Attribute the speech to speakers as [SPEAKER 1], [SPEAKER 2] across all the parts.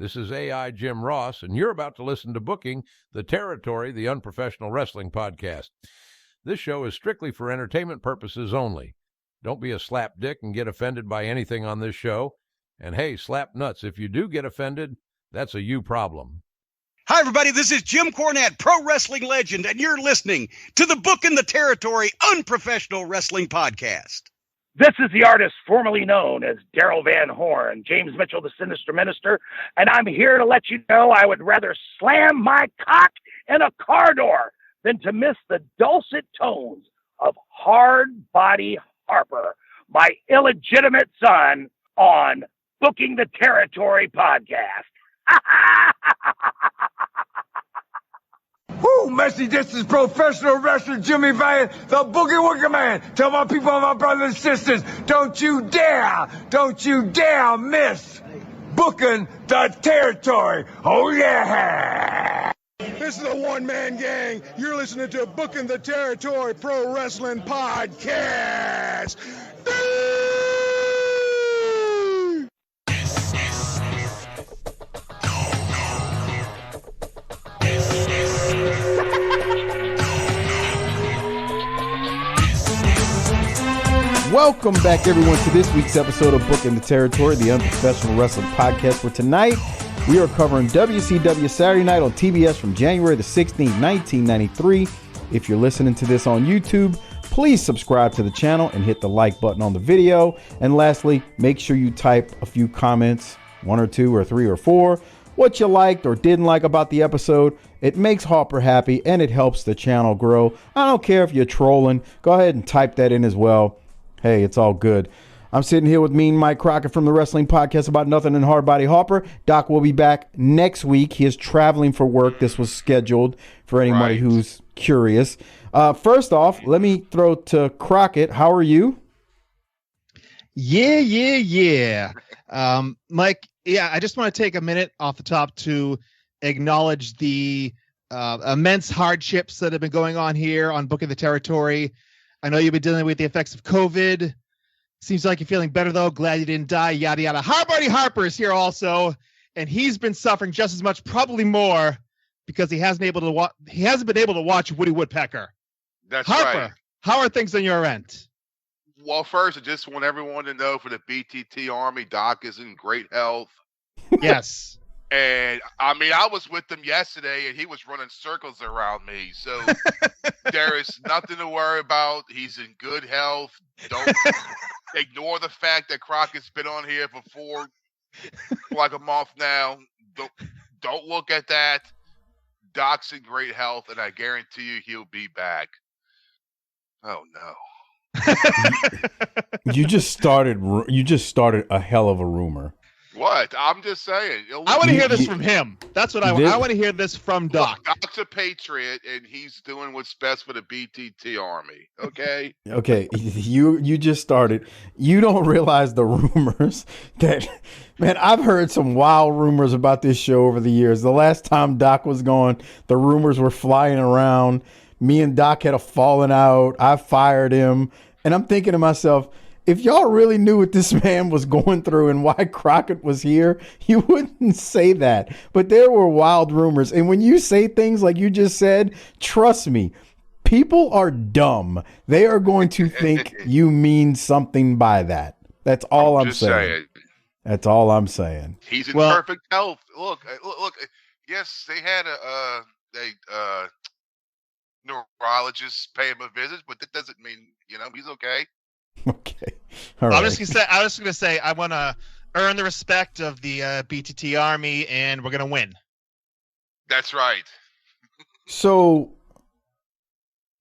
[SPEAKER 1] This is AI Jim Ross, and you're about to listen to Booking the Territory, the unprofessional wrestling podcast. This show is strictly for entertainment purposes only. Don't be a slapdick and get offended by anything on this show. And hey, slap nuts, if you do get offended, that's a you problem.
[SPEAKER 2] Hi, everybody. This is Jim Cornette, pro wrestling legend, and you're listening to the Booking the Territory unprofessional wrestling podcast.
[SPEAKER 3] This is the artist formerly known as Daryl Van Horn, James Mitchell, the Sinister Minister, and I'm here to let you know I would rather slam my cock in a car door than to miss the dulcet tones of Hard Body Harper, my illegitimate son, on Booking the Territory podcast.
[SPEAKER 4] Woo, Messi, this is professional wrestler Jimmy Van, the Boogie Woogie Man. Tell my people, my brothers and sisters, don't you dare miss Booking the Territory. Oh, yeah.
[SPEAKER 5] This is a one-man gang. You're listening to Booking the Territory Pro Wrestling Podcast.
[SPEAKER 6] Welcome back, everyone, to this week's episode of Booking the Territory, the unprofessional wrestling podcast, where tonight we are covering WCW Saturday Night on TBS from January the 16th, 1993. If you're listening to this on YouTube, please subscribe to the channel and hit the like button on the video. And lastly, make sure you type a few comments, 1 or 2 or 3 or 4, what you liked or didn't like about the episode. It makes Harper happy and it helps the channel grow. I don't care if you're trolling. Go ahead and type that in as well. Hey, it's all good. I'm sitting here with Mean Mike Crockett from the Wrestling Podcast About Nothing and Hard Body Harper. Doc will be back next week. He is traveling for work. This was scheduled for anybody who's curious. First off, let me throw to Crockett. How are you?
[SPEAKER 7] Yeah. Mike, I just want to take a minute off the top to acknowledge the immense hardships that have been going on here on Booking the Territory. I know you've been dealing with the effects of COVID. Seems like you're feeling better, though. Glad you didn't die, yada, yada. Hard Body Harper is here also, and he's been suffering just as much, probably more, because he hasn't been able to watch Woody Woodpecker.
[SPEAKER 8] That's
[SPEAKER 7] Harper,
[SPEAKER 8] right.
[SPEAKER 7] How are things on your end?
[SPEAKER 8] Well, first, I just want everyone to know for the BTT Army, Doc is in great health.
[SPEAKER 7] Yes.
[SPEAKER 8] And, I mean, I was with him yesterday, and he was running circles around me. So there is nothing to worry about. He's in good health. Don't ignore the fact that Crockett's been on here for like a month now. Don't look at that. Doc's in great health, and I guarantee you he'll be back. Oh, no.
[SPEAKER 6] You just started a hell of a rumor.
[SPEAKER 8] What? I'm just saying.
[SPEAKER 7] I want to hear this from him. That's what I want. I want to hear this from Doc.
[SPEAKER 8] Look, Doc's a patriot, and he's doing what's best for the BTT Army. Okay?
[SPEAKER 6] Okay, you just started. You don't realize the rumors that, man, I've heard some wild rumors about this show over the years. The last time Doc was gone, the rumors were flying around. Me and Doc had a falling out. I fired him. And I'm thinking to myself, if y'all really knew what this man was going through and why Crockett was here, you wouldn't say that. But there were wild rumors. And when you say things like you just said, trust me, people are dumb. They are going to think you mean something by that. That's all I'm saying. That's all I'm saying.
[SPEAKER 8] He's in perfect health. Look. Yes, they had a neurologist pay him a visit, but that doesn't mean he's okay.
[SPEAKER 6] Okay. All right.
[SPEAKER 7] I was just gonna say I want to earn the respect of the BTT Army, and we're gonna win.
[SPEAKER 8] That's right.
[SPEAKER 6] So,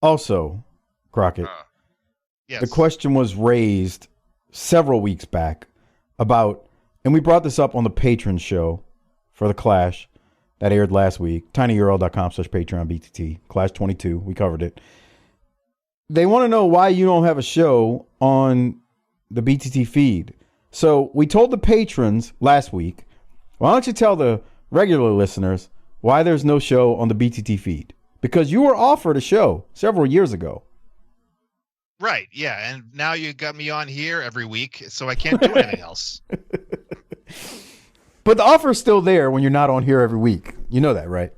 [SPEAKER 6] also, Crockett,
[SPEAKER 7] yes.
[SPEAKER 6] The question was raised several weeks back about, and we brought this up on the Patron show for the Clash that aired last week. tinyurl.com/Patreon BTT Clash 22. We covered it. They want to know why you don't have a show on the BTT feed. So we told the patrons last week, why don't you tell the regular listeners why there's no show on the BTT feed? Because you were offered a show several years ago.
[SPEAKER 7] Right, yeah, and now you got me on here every week, so I can't do anything else.
[SPEAKER 6] But the offer is still there when you're not on here every week. You know that, right?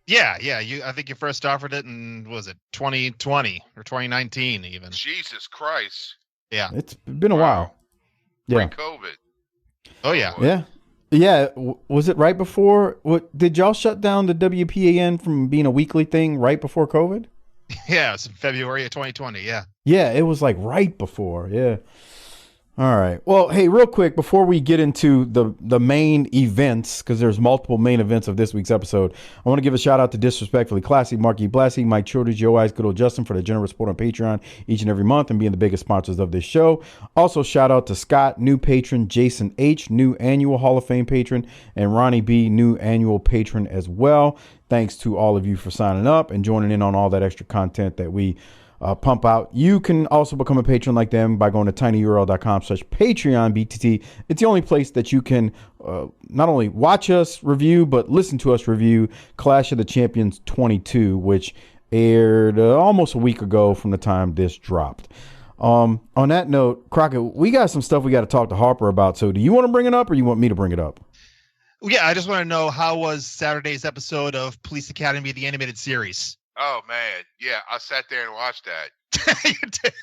[SPEAKER 7] Yeah. I think you first offered it in, what was it, 2020 or 2019 even?
[SPEAKER 8] Jesus Christ.
[SPEAKER 7] Yeah.
[SPEAKER 6] It's been a while. Yeah.
[SPEAKER 8] Pre-COVID.
[SPEAKER 7] Oh, yeah.
[SPEAKER 6] Yeah. Yeah. Was it right before? Did y'all shut down the WPAN from being a weekly thing right before COVID?
[SPEAKER 7] Yeah, it's in February of 2020. Yeah.
[SPEAKER 6] Yeah, it was like right before. Yeah. All right. Well, hey, real quick, before we get into the main events, because there's multiple main events of this week's episode, I want to give a shout out to Disrespectfully Classy, Marky Blassie, Mike Childers, Joe Eyes, good old Justin for the generous support on Patreon each and every month and being the biggest sponsors of this show. Also, shout out to Scott, new patron, Jason H, new annual Hall of Fame patron, and Ronnie B, new annual patron as well. Thanks to all of you for signing up and joining in on all that extra content that we pump out. You can also become a patron like them by going to tinyurl.com/Patreon BTT. It's the only place that you can not only watch us review, but listen to us review Clash of the Champions 22, which aired almost a week ago from the time this dropped. On that note, Crockett, we got some stuff we got to talk to Harper about. So do you want to bring it up or you want me to bring it up?
[SPEAKER 7] Yeah, I just want to know, how was Saturday's episode of Police Academy, the animated series?
[SPEAKER 8] Oh man, yeah, I sat there and watched that.
[SPEAKER 7] You did.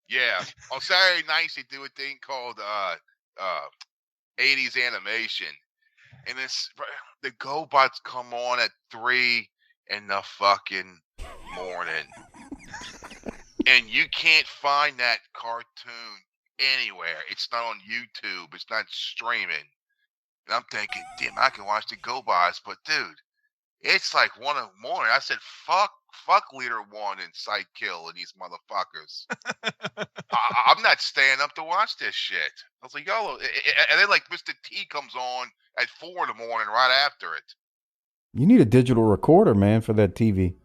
[SPEAKER 8] Yeah, on Saturday nights they do a thing called 80s animation, and it's the GoBots come on at 3 in the fucking morning, and you can't find that cartoon anywhere. It's not on YouTube. It's not streaming. And I'm thinking, damn, I can watch the GoBots, but dude. It's like 1 in the morning. I said, fuck Leader 1 and Sight Kill and these motherfuckers. I'm not staying up to watch this shit. I was like, yo, and then like Mr. T comes on at 4 in the morning right after it.
[SPEAKER 6] You need a digital recorder, man, for that TV.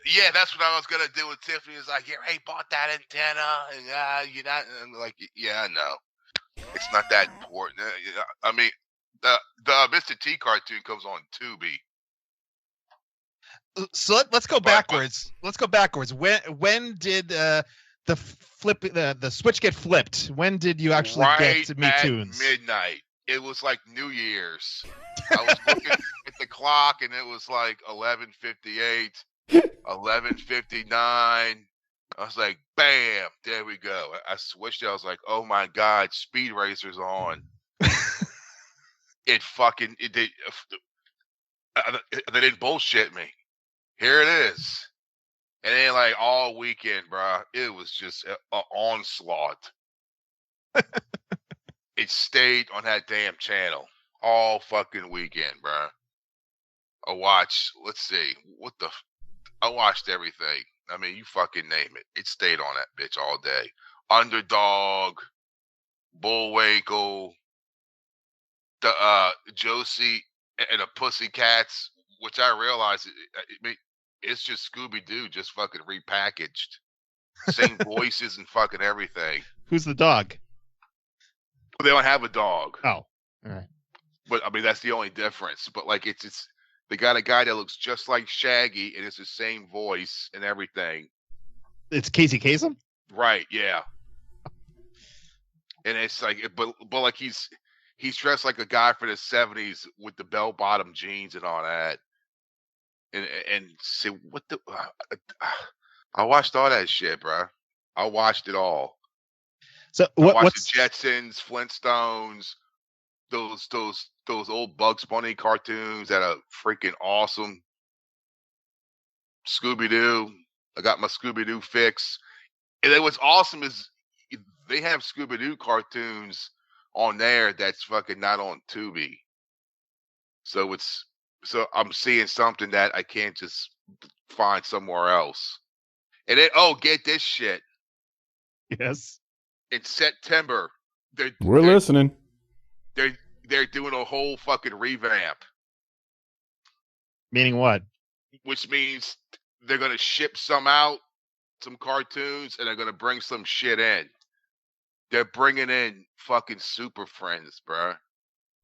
[SPEAKER 8] Yeah, that's what I was going to do with Tiffany. Is like, hey, bought that antenna. And you're not, and I'm like, yeah, I know. It's not that important. I mean, the Mr. T cartoon comes on Tubi.
[SPEAKER 7] So let's go backwards. Let's go backwards. When did the switch get flipped? When did you actually get to Me Toons?
[SPEAKER 8] Midnight. It was like New Year's. I was looking at the clock and it was like 11:58, 11:59. I was like, bam, there we go. I switched it. I was like, oh my God, Speed Racer's on. They didn't bullshit me. Here it is. And then like all weekend, bro, it was just an onslaught. It stayed on that damn channel all fucking weekend, bro. I watched, I watched everything. I mean, you fucking name it. It stayed on that bitch all day. Underdog, Bullwinkle, the Josie and the Pussycats, which I realized it's just Scooby-Doo just fucking repackaged. Same voices and fucking everything.
[SPEAKER 7] Who's the dog?
[SPEAKER 8] They don't have a dog.
[SPEAKER 7] Oh, all right.
[SPEAKER 8] But I mean, that's the only difference. But like, it's they got a guy that looks just like Shaggy and it's the same voice and everything.
[SPEAKER 7] It's Casey Kasem?
[SPEAKER 8] Right, yeah. And it's like, but like he's dressed like a guy for the 70s with the bell-bottom jeans and all that. And say, what the? I watched all that shit, bro. I watched it all.
[SPEAKER 7] So
[SPEAKER 8] I watched the Jetsons, Flintstones, those old Bugs Bunny cartoons that are freaking awesome. Scooby-Doo. I got my Scooby-Doo fix. And then what's awesome is they have Scooby-Doo cartoons on there that's fucking not on Tubi. So I'm seeing something that I can't just find somewhere else. And then, get this shit.
[SPEAKER 7] Yes.
[SPEAKER 8] In September,
[SPEAKER 6] we're listening.
[SPEAKER 8] They're doing a whole fucking revamp.
[SPEAKER 7] Meaning what?
[SPEAKER 8] Which means they're gonna ship some out, some cartoons, and they're gonna bring some shit in. They're bringing in fucking Super Friends, bro.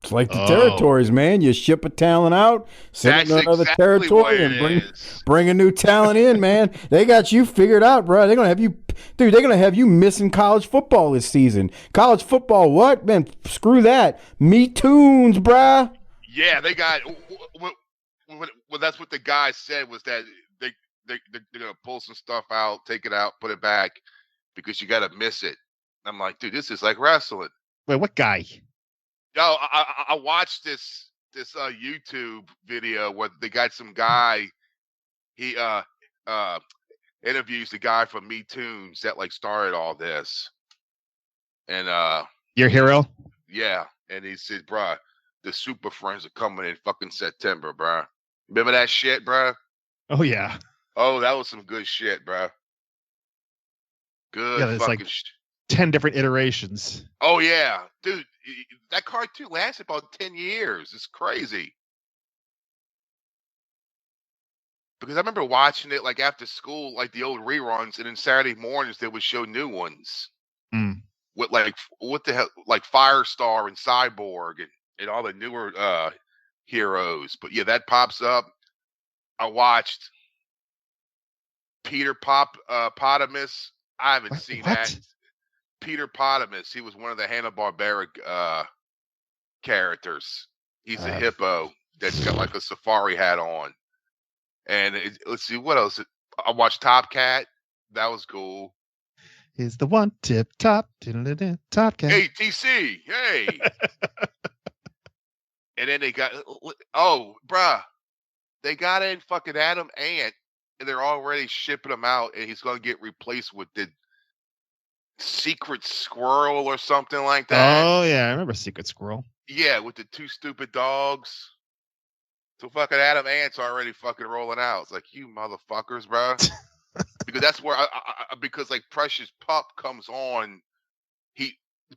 [SPEAKER 6] It's like the territories, man. You ship a talent out, send it to another territory, and bring a new talent in, man. They got you figured out, bro. They're gonna have you, dude. They're gonna have you missing college football this season. College football, what, man? Screw that. Me Toons, bruh.
[SPEAKER 8] Yeah, they got. Well, that's what the guy said was that they're gonna pull some stuff out, take it out, put it back because you got to miss it. I'm like, dude, this is like wrestling.
[SPEAKER 7] Wait, what guy?
[SPEAKER 8] Yo, I watched this YouTube video where they got some guy. He interviews the guy from Me Toons that like started all this, and
[SPEAKER 7] Your hero?
[SPEAKER 8] yeah, and he said, bruh, the Super Friends are coming in fucking September, bruh. Remember that shit, bruh?
[SPEAKER 7] Oh yeah.
[SPEAKER 8] Oh, that was some good shit, bruh. Good
[SPEAKER 7] there's
[SPEAKER 8] fucking
[SPEAKER 7] like 10 different iterations.
[SPEAKER 8] Oh yeah, dude, that cartoon lasted about 10 years. It's crazy. Because I remember watching it like after school, like the old reruns, and then Saturday mornings they would show new ones. With like what the hell, like Firestar and Cyborg and all the newer heroes. But yeah, that pops up. I watched Peter Potamus. I haven't seen that. Peter Potamus. He was one of the Hanna-Barbera characters. He's a hippo that's got like a safari hat on. And let's see what else. I watched Top Cat. That was cool.
[SPEAKER 7] Is the one tip top Top Cat.
[SPEAKER 8] Hey TC, hey. And then they got bruh, they got in fucking Adam Ant, and they're already shipping him out, and he's gonna get replaced with the Secret Squirrel or something like that.
[SPEAKER 7] Oh yeah, I remember Secret Squirrel.
[SPEAKER 8] Yeah, with the two stupid dogs. So fucking Adam Ant's already fucking rolling out. It's like, you motherfuckers, bro. Because that's where because like Precious Pup comes on.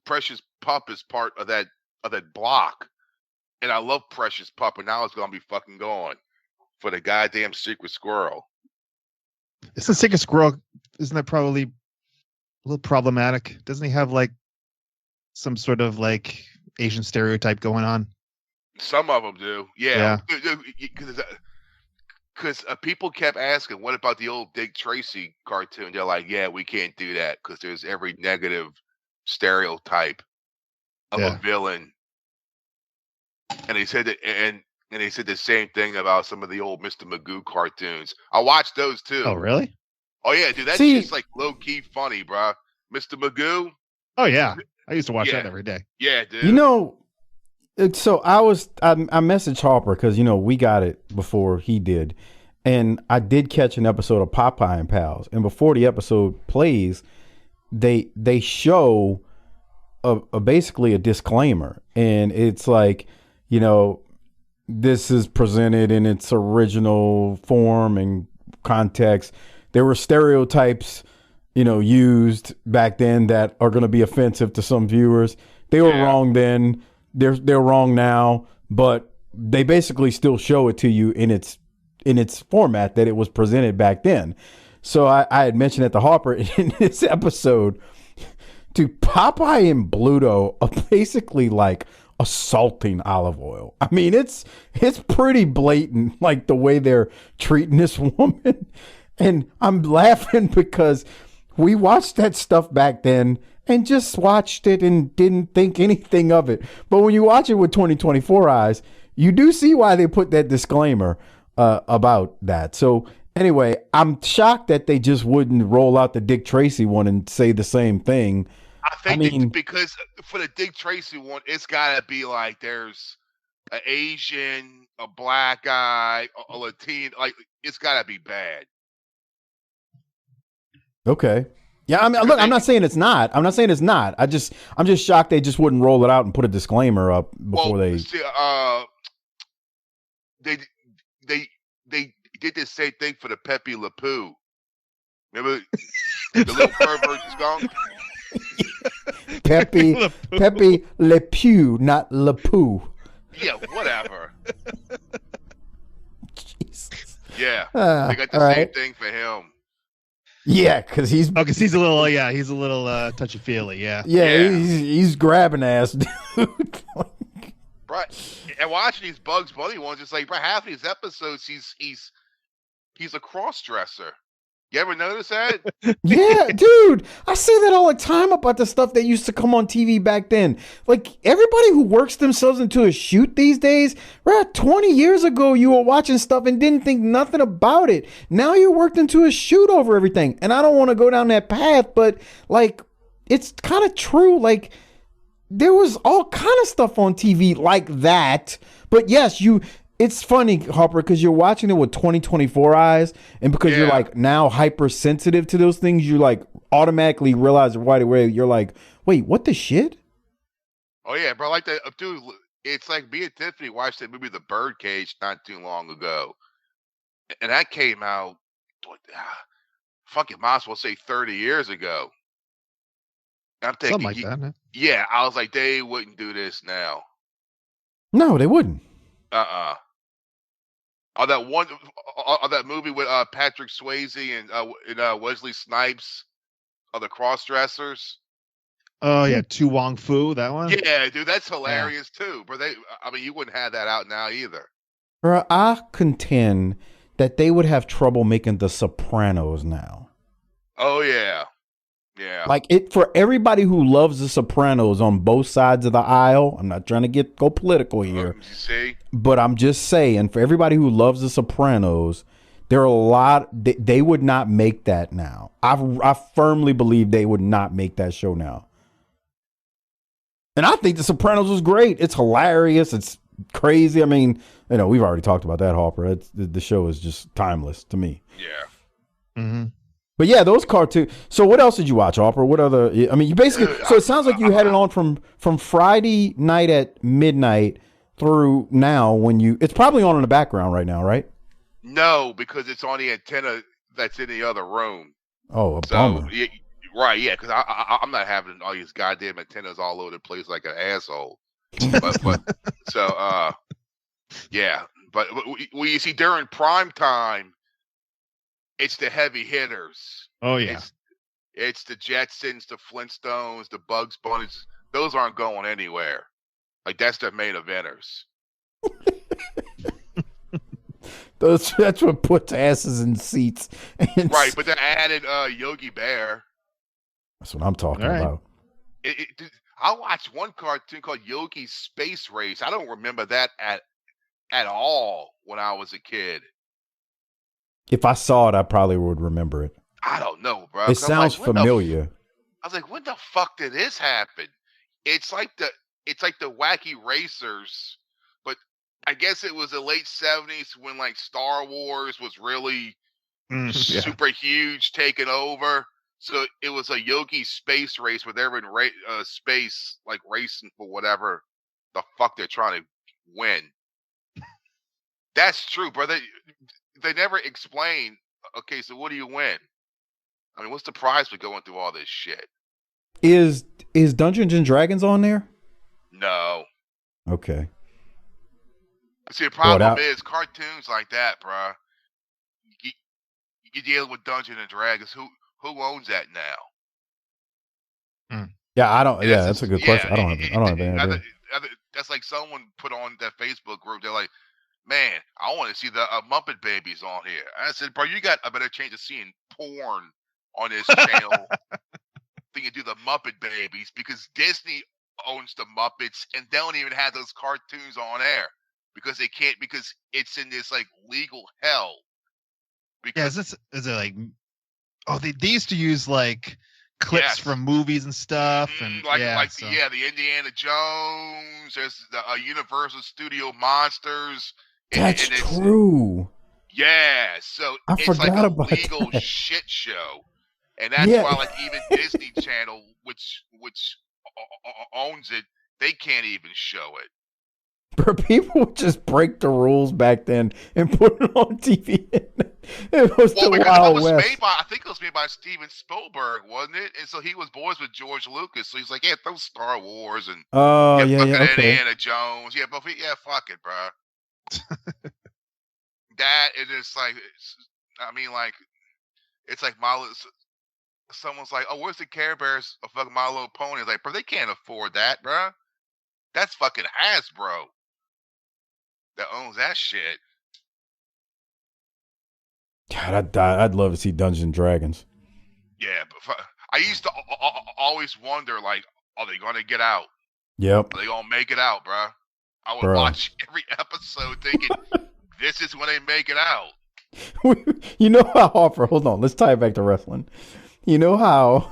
[SPEAKER 8] Precious Pup is part of that block. And I love Precious Pup, and now it's gonna be fucking gone for the goddamn Secret Squirrel.
[SPEAKER 7] Isn't Secret Squirrel, isn't that probably a little problematic? Doesn't he have like some sort of like Asian stereotype going on?
[SPEAKER 8] Some of them do, yeah. Because people kept asking, what about the old Dick Tracy cartoon? They're like, yeah, we can't do that because there's every negative stereotype of a villain. And they said that, and they said the same thing about some of the old Mr. Magoo cartoons. I watched those too.
[SPEAKER 7] Oh, really?
[SPEAKER 8] Oh yeah, dude, that's just like low key funny, bro. Mr. Magoo.
[SPEAKER 7] Oh yeah, I used to watch that every day.
[SPEAKER 8] Yeah, dude.
[SPEAKER 6] You know, so I messaged Harper because we got it before he did, and I did catch an episode of Popeye and Pals, and before the episode plays, they show basically a disclaimer, and it's like, this is presented in its original form and context. There were stereotypes, used back then that are going to be offensive to some viewers. They were wrong then. They're wrong now, but they basically still show it to you in its format that it was presented back then. So I had mentioned at the Harper in this episode, dude, Popeye and Bluto are basically like assaulting olive oil. I mean, it's pretty blatant, like the way they're treating this woman. And I'm laughing because we watched that stuff back then and just watched it and didn't think anything of it. But when you watch it with 2024 eyes, you do see why they put that disclaimer about that. So anyway, I'm shocked that they just wouldn't roll out the Dick Tracy one and say the same thing.
[SPEAKER 8] I mean, because for the Dick Tracy one, it's got to be like there's an Asian, a black guy, a Latino. Like, it's got to be bad.
[SPEAKER 6] Okay. Yeah, I mean, look, I'm not saying it's not. I'm just shocked they just wouldn't roll it out and put a disclaimer up before they.
[SPEAKER 8] See, they did the same thing for the Pepe Le Pew. Remember the little pervert skunk?
[SPEAKER 6] Pepe Le Pew, not Le Pew.
[SPEAKER 8] Yeah, whatever.
[SPEAKER 6] Jesus.
[SPEAKER 8] Yeah, they got the same thing for him.
[SPEAKER 6] Yeah, because he's
[SPEAKER 7] a little touchy feely. Yeah.
[SPEAKER 6] He's grabbing ass, dude.
[SPEAKER 8] Right. And watching these Bugs Bunny ones, it's like, bro, half of these episodes, he's a cross dresser. You ever notice that?
[SPEAKER 6] Yeah, dude, I say that all the time about the stuff that used to come on TV back then. Like, everybody who works themselves into a shoot these days, right? 20 years ago, you were watching stuff and didn't think nothing about it. Now you're worked into a shoot over everything. And I don't want to go down that path, but like, it's kind of true. Like, there was all kind of stuff on TV like that. But yes, it's funny, Harper, because you're watching it with 2024 eyes, and because you're like now hypersensitive to those things, you like automatically realize right away. You're like, wait, what the shit?
[SPEAKER 8] Oh yeah, bro. Like that, dude. It's like me and Tiffany watched that movie, The Birdcage, not too long ago, and that came out, fucking might as well say 30 years ago. I'm thinking,
[SPEAKER 7] Something like that. Huh?
[SPEAKER 8] Yeah, I was like, they wouldn't do this now.
[SPEAKER 6] No, they wouldn't.
[SPEAKER 8] On that movie with Patrick Swayze and Wesley Snipes, the cross dressers.
[SPEAKER 7] Oh yeah, Tu Wong Fu, that one.
[SPEAKER 8] Yeah, dude, that's hilarious too. But you wouldn't have that out now either.
[SPEAKER 6] Bro, I contend that they would have trouble making The Sopranos now.
[SPEAKER 8] Oh yeah. Yeah.
[SPEAKER 6] Like for everybody who loves The Sopranos on both sides of the aisle, I'm not trying to go political here.
[SPEAKER 8] You see?
[SPEAKER 6] But I'm just saying, for everybody who loves The Sopranos, there are a lot, they would not make that now. I firmly believe they would not make that show now. And I think The Sopranos was great. It's hilarious. It's crazy. I mean, we've already talked about that, Harper. The show is just timeless to me.
[SPEAKER 8] Yeah.
[SPEAKER 7] Mm-hmm.
[SPEAKER 6] But yeah, those cartoons. So what else did you watch, Harper? What other? I mean, you basically. So it sounds like you had it on from Friday night at midnight through now. It's probably on in the background right now, right?
[SPEAKER 8] No, because it's on the antenna that's in the other room.
[SPEAKER 6] Oh, a bummer.
[SPEAKER 8] Yeah, right, yeah, because I'm not having all these goddamn antennas all over the place like an asshole. but yeah. But when you see during prime time, it's the heavy hitters.
[SPEAKER 7] Oh yeah.
[SPEAKER 8] It's the Jetsons, the Flintstones, the Bugs Bunnies. Those aren't going anywhere. Like that's their main eventers.
[SPEAKER 6] That's what puts asses in seats.
[SPEAKER 8] Right, but they added Yogi Bear.
[SPEAKER 6] That's what I'm talking about.
[SPEAKER 8] I watched one cartoon called Yogi's Space Race. I don't remember that at all when I was a kid.
[SPEAKER 6] If I saw it, I probably would remember it.
[SPEAKER 8] I don't know, bro.
[SPEAKER 6] It sounds familiar.
[SPEAKER 8] I was like, when the fuck did this happen? It's like the Wacky Racers, but I guess it was the late 70s when like Star Wars was really super huge, taking over. So it was a Yogi Space Race where they're in space, like racing for whatever the fuck they're trying to win. That's true, brother. They never explain, okay, so what do you win? I mean, what's the prize for going through all this shit?
[SPEAKER 6] Is Dungeons and Dragons on there?
[SPEAKER 8] No.
[SPEAKER 6] Okay.
[SPEAKER 8] See, the problem is cartoons like that, bro. You deal with Dungeons and Dragons. Who owns that now?
[SPEAKER 6] Yeah, I don't. Yeah, that's a good question. I don't have any idea.
[SPEAKER 8] That's like someone put on that Facebook group. They're like, man, I want to see the Muppet Babies on here. I said, bro, you got a better chance of seeing porn on this channel than you do the Muppet Babies, because Disney owns the Muppets and they don't even have those cartoons on air because they can't, because it's in this like legal hell. Because
[SPEAKER 7] is it like, they used to use like clips from movies and stuff, and
[SPEAKER 8] the Indiana Jones. There's the Universal Studio Monsters.
[SPEAKER 6] That's true.
[SPEAKER 8] Yeah, so it's like a legal shit show, and that's why like even Disney Channel, which owns it, they can't even show it.
[SPEAKER 6] Bro, people would just break the rules back then and put it on TV. It was the Wild West.
[SPEAKER 8] I think it was made by Steven Spielberg, wasn't it? And so he was boys with George Lucas. So he's like, yeah, throw Star Wars and Indiana Jones. Yeah, but fuck it, bro. That it is like, I mean, like, it's like someone's like, oh, where's the Care Bears of fucking My Little Pony? It's like, bro, they can't afford that, bro. That's fucking Hasbro. that owns that shit.
[SPEAKER 6] God, I'd love to see Dungeons and Dragons.
[SPEAKER 8] Yeah, but I used to always wonder, like, are they gonna get out?
[SPEAKER 6] Yep.
[SPEAKER 8] Are they gonna make it out, bro? I would
[SPEAKER 6] Bruh.
[SPEAKER 8] watch every episode thinking, this is when they make it out.
[SPEAKER 6] You know how Harper, hold on, let's tie it back to wrestling. You know how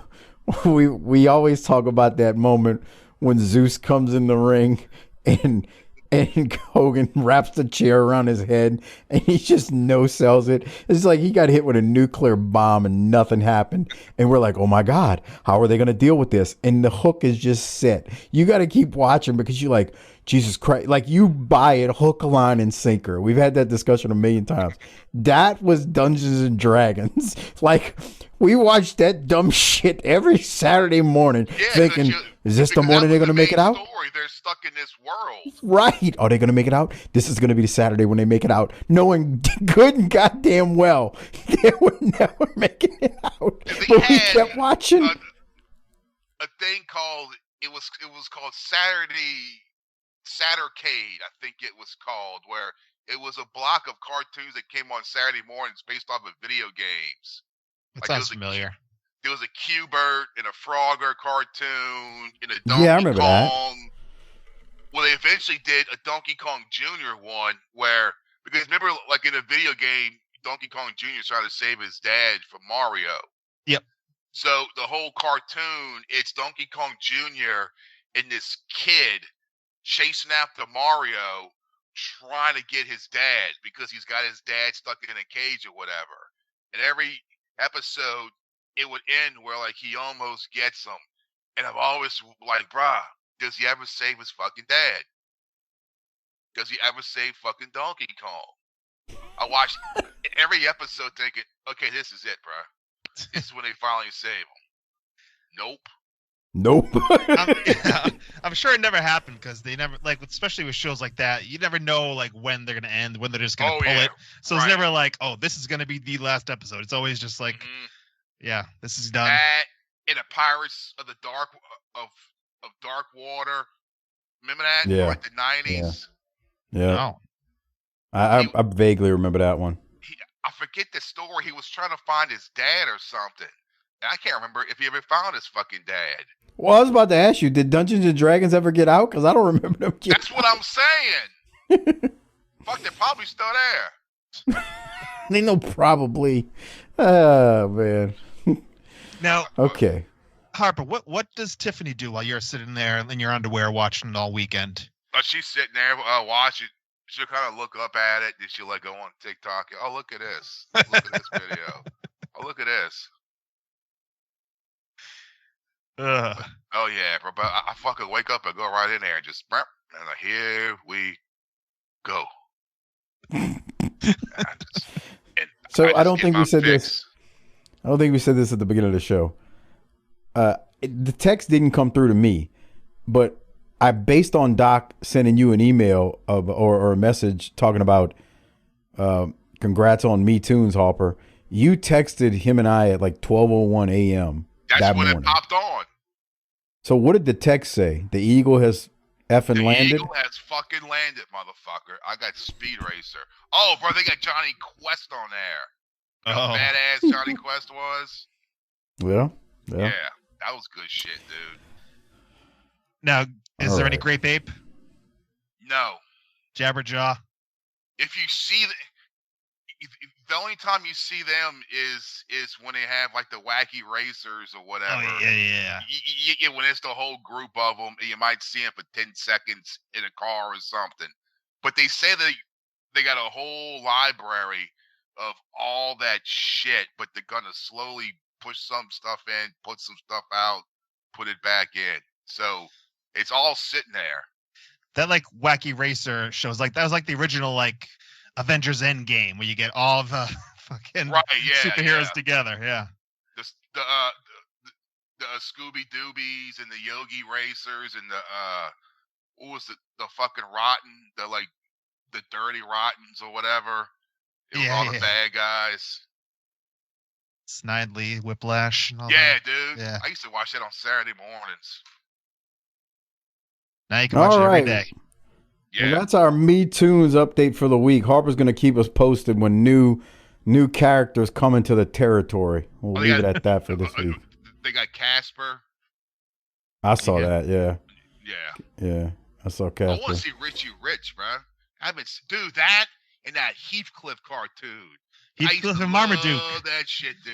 [SPEAKER 6] we always talk about that moment when Zeus comes in the ring and Hogan wraps the chair around his head and he just no-sells it. It's like he got hit with a nuclear bomb and nothing happened. And we're like, oh my God, how are they going to deal with this? And the hook is just set. You got to keep watching because you're like, Jesus Christ, like you buy it hook, line, and sinker. We've had that discussion a million times. That was Dungeons and Dragons. Like we watched that dumb shit every Saturday morning thinking, is this the morning they're going to make it out?
[SPEAKER 8] Story. They're stuck in this world.
[SPEAKER 6] Right. Are they going to make it out? This is going to be the Saturday when they make it out. Knowing good and goddamn well they were never making it out. But we kept watching.
[SPEAKER 8] A thing called, it was called Sattercade, I think it was called, where it was a block of cartoons that came on Saturday mornings based off of video games.
[SPEAKER 7] That sounds familiar.
[SPEAKER 8] There was a Q-Bert and a Frogger cartoon and a
[SPEAKER 6] Yeah, I
[SPEAKER 8] Donkey
[SPEAKER 6] remember
[SPEAKER 8] Kong. Well, they eventually did a Donkey Kong Jr. one where, because remember, like in a video game, Donkey Kong Jr. is trying to save his dad from Mario.
[SPEAKER 7] Yep.
[SPEAKER 8] So the whole cartoon, it's Donkey Kong Jr. and this kid chasing after Mario, trying to get his dad because he's got his dad stuck in a cage or whatever. And every episode, it would end where like he almost gets him. And I'm always like, bruh, does he ever save his fucking dad? Does he ever save fucking Donkey Kong? I watched every episode thinking, okay, this is it, bruh. This is when they finally save him. Nope.
[SPEAKER 7] I'm sure it never happened because they never, like, especially with shows like that, you never know like when they're gonna end, when they're just gonna pull it. So it's never like, oh, this is gonna be the last episode. It's always just like, yeah, this is done.
[SPEAKER 8] That and a Pirates of the Dark of Dark Water. Remember that?
[SPEAKER 6] Yeah.
[SPEAKER 8] Like the 90s.
[SPEAKER 6] Yeah. Oh. I vaguely remember that one.
[SPEAKER 8] I forget the story. He was trying to find his dad or something. And I can't remember if he ever found his fucking dad.
[SPEAKER 6] Well, I was about to ask you, did Dungeons and Dragons ever get out? Because I don't remember them.
[SPEAKER 8] That's what I'm saying. Fuck, they're probably still there.
[SPEAKER 6] They know probably. Oh, man.
[SPEAKER 7] Now,
[SPEAKER 6] okay.
[SPEAKER 7] Harper, what does Tiffany do while you're sitting there in your underwear watching it all weekend?
[SPEAKER 8] She's sitting there watching. She'll kind of look up at it, and she'll like go on TikTok. Oh, look at this! Look at this video. Oh, look at this. Oh yeah, bro. But I fucking wake up and go right in there and just, and like, here we go.
[SPEAKER 6] I don't think we said this. I don't think we said this at the beginning of the show. The text didn't come through to me, but I based on Doc sending you an email or a message talking about congrats on Me Toons, Harper. You texted him and I at like 12:01 a.m.
[SPEAKER 8] That's when morning. It popped on.
[SPEAKER 6] So what did the text say? The Eagle has effing landed?
[SPEAKER 8] The Eagle has fucking landed, motherfucker. I got Speed Racer. Oh, bro, they got Johnny Quest on there. How badass Johnny Quest was.
[SPEAKER 6] Yeah.
[SPEAKER 8] Yeah, that was good shit, dude.
[SPEAKER 7] Now, is there any Grape Ape?
[SPEAKER 8] No.
[SPEAKER 7] Jabberjaw?
[SPEAKER 8] If you see the only time you see them is when they have like the wacky racers or whatever.
[SPEAKER 7] Oh yeah.
[SPEAKER 8] When it's the whole group of them, you might see them for 10 seconds in a car or something. But they say that they got a whole library of all that shit, but they're gonna slowly push some stuff in, put some stuff out, put it back in. So it's all sitting there.
[SPEAKER 7] That like wacky racer shows, like that was like the original like Avengers Endgame where you get all the fucking superheroes together. Yeah.
[SPEAKER 8] The Scooby Doobies and the Yogi Racers and what was the fucking Rotten, the Dirty Rottens or whatever. It was all the bad guys.
[SPEAKER 7] Snidely, Whiplash. And all
[SPEAKER 8] that. Dude.
[SPEAKER 7] Yeah.
[SPEAKER 8] I used to watch that on Saturday mornings.
[SPEAKER 7] Now you can watch it every day.
[SPEAKER 8] Yeah.
[SPEAKER 6] Well, that's our Me Toons update for the week. Harper's going to keep us posted when new characters come into the territory. We'll leave it at that for this week.
[SPEAKER 8] They got Casper.
[SPEAKER 6] I saw that. Yeah.
[SPEAKER 8] Yeah.
[SPEAKER 6] I saw
[SPEAKER 8] I
[SPEAKER 6] Casper.
[SPEAKER 8] want to see Richie Rich, bro. Dude, that and that Heathcliff cartoon.
[SPEAKER 7] Heathcliff and Marmaduke.
[SPEAKER 8] Oh, that shit, dude.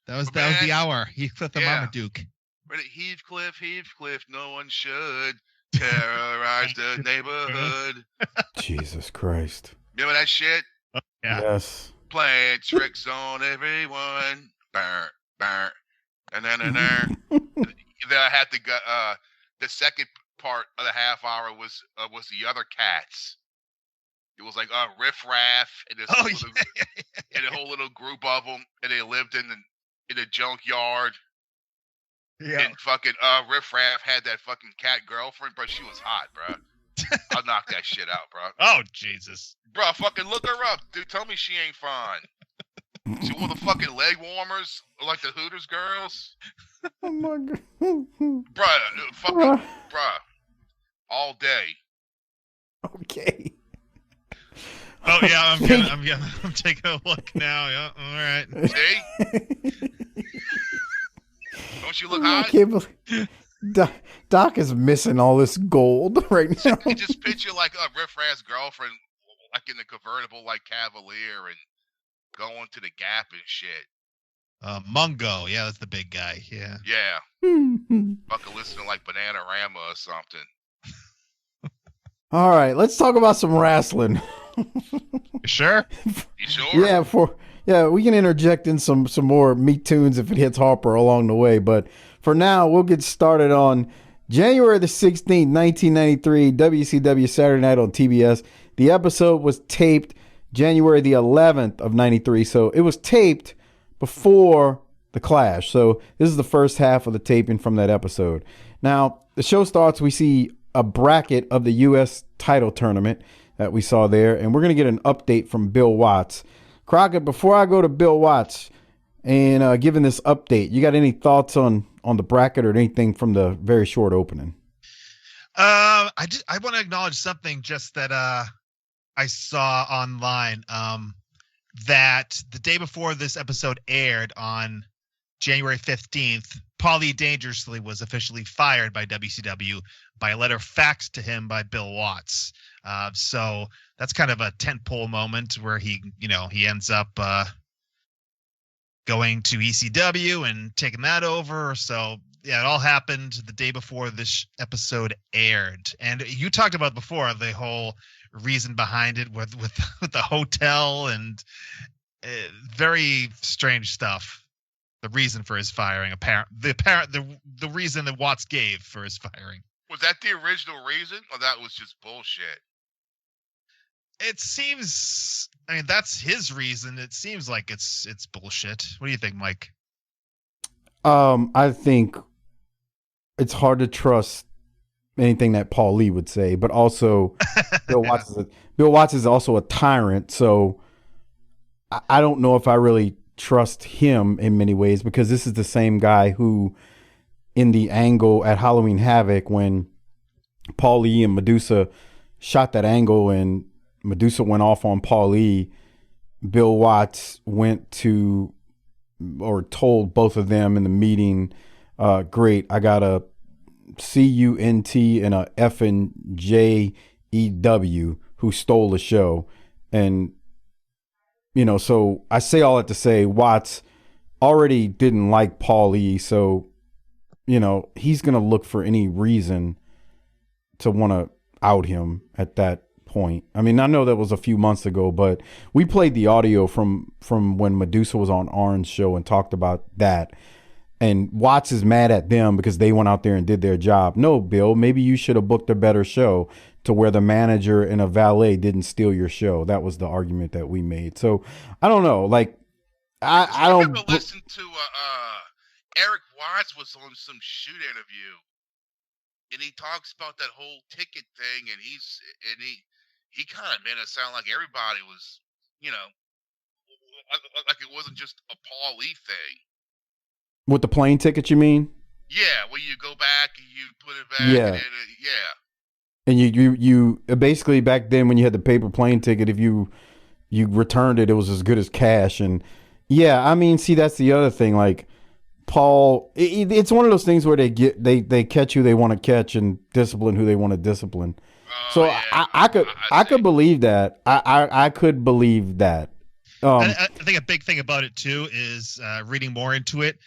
[SPEAKER 7] That was the hour. Heathcliff and Marmaduke.
[SPEAKER 8] But Heathcliff, no one should terrorize the neighborhood.
[SPEAKER 6] Jesus Christ.
[SPEAKER 8] Remember that shit?
[SPEAKER 7] Yeah.
[SPEAKER 6] Yes.
[SPEAKER 8] Playing tricks on everyone. Burr. And then I had to go. The second part of the half hour was the other cats. It was like Riff Raff and this and a whole little group of them, and they lived in a junkyard.
[SPEAKER 7] Yeah.
[SPEAKER 8] And fucking Riff Raff had that fucking cat girlfriend, but she was hot, bro. I'll knock that shit out, bro.
[SPEAKER 7] Oh Jesus,
[SPEAKER 8] Bro, fucking look her up, dude. Tell me she ain't fine. She wore the fucking leg warmers like the Hooters girls.
[SPEAKER 6] Oh my God.
[SPEAKER 8] Bruh, all day.
[SPEAKER 6] Okay.
[SPEAKER 7] Oh yeah, I'm taking a look now. Yeah, all right.
[SPEAKER 8] See? Don't you look
[SPEAKER 6] I
[SPEAKER 8] hot?
[SPEAKER 6] can't believe Doc is missing all this gold right now.
[SPEAKER 8] You just picture like a Riff Raff's girlfriend, like in the convertible, like Cavalier, and going to the Gap and shit.
[SPEAKER 7] Mungo, yeah, that's the big guy. Yeah.
[SPEAKER 8] Yeah. Fucking listening like Bananarama or something.
[SPEAKER 6] All right, let's talk about some wrestling.
[SPEAKER 7] Sure.
[SPEAKER 8] You sure?
[SPEAKER 6] Yeah, we can interject in some more Me Toons if it hits Harper along the way. But for now, we'll get started on January the 16th, 1993, WCW Saturday Night on TBS. The episode was taped January the 11th of 93. So it was taped before the Clash. So this is the first half of the taping from that episode. Now, the show starts, we see a bracket of the U.S. title tournament that we saw there, and we're going to get an update from Bill Watts. Crockett, before I go to Bill Watts and giving this update, you got any thoughts on the bracket or anything from the very short opening?
[SPEAKER 7] I want to acknowledge something just that I saw online, that the day before this episode aired on January 15th, Paulie Dangerously was officially fired by WCW by a letter faxed to him by Bill Watts. So that's kind of a tentpole moment where he ends up going to ECW and taking that over. So yeah, it all happened the day before this episode aired. And you talked about before the whole reason behind it with the hotel and very strange stuff. The reason for his firing, the reason that Watts gave for his firing.
[SPEAKER 8] Was that the original reason, or that was just bullshit?
[SPEAKER 7] It seems. I mean, that's his reason. It seems like it's bullshit. What do you think, Mike?
[SPEAKER 6] I think it's hard to trust anything that Paul Lee would say, but also Bill Watts is also a tyrant. So I don't know if I really trust him in many ways, because this is the same guy who, in the angle at Halloween Havoc, when Paul Lee and Medusa shot that angle and Medusa went off on Paul Lee, Bill Watts went to, or told both of them in the meeting, great, I got a CUNT and a effing JEW who stole the show. And so I say all that to say Watts already didn't like Paul Lee, so he's gonna look for any reason to want to out him at that point. I mean, I know that was a few months ago, but we played the audio from when Medusa was on Arn's show and talked about that. And Watts is mad at them because they went out there and did their job. No, Bill, maybe you should have booked a better show to where the manager and a valet didn't steal your show. That was the argument that we made. So I don't know. Like, I don't
[SPEAKER 8] listen to Erik Watts was on some shoot interview, and he talks about that whole ticket thing, and he kind of made it sound like everybody was, like it wasn't just a Paul Lee thing.
[SPEAKER 6] With the plane ticket, you mean?
[SPEAKER 8] Yeah, where you go back and you put it back.
[SPEAKER 6] Yeah.
[SPEAKER 8] And yeah.
[SPEAKER 6] And you basically back then when you had the paper plane ticket, if you returned it, it was as good as cash. And yeah, I mean, see, that's the other thing. Like Paul, it's one of those things where they catch who they want to catch and discipline who they want to discipline. So yeah. I could believe that. I could believe that.
[SPEAKER 7] I think a big thing about it too is reading more into it.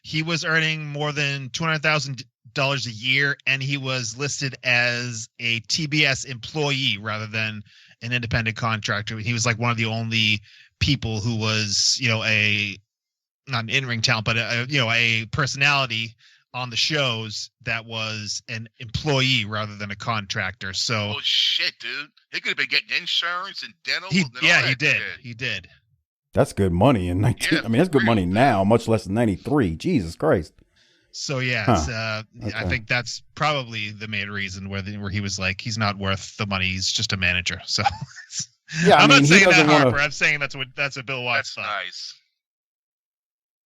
[SPEAKER 7] He was earning more than $200,000 a year, and he was listed as a TBS employee rather than an independent contractor. He was like one of the only people who was, not an in-ring talent, but a personality on the shows that was an employee rather than a contractor. So,
[SPEAKER 8] oh shit, dude, he could have been getting insurance and dental.
[SPEAKER 7] He did.
[SPEAKER 6] That's good money in 19. I mean, that's good money now, much less than 93. Jesus Christ.
[SPEAKER 7] So yeah, okay. I think that's probably the main reason where he was like, he's not worth the money. He's just a manager. So
[SPEAKER 6] yeah,
[SPEAKER 7] I'm not saying that, Harper. I'm saying that's what Bill Watts thought.
[SPEAKER 8] Nice.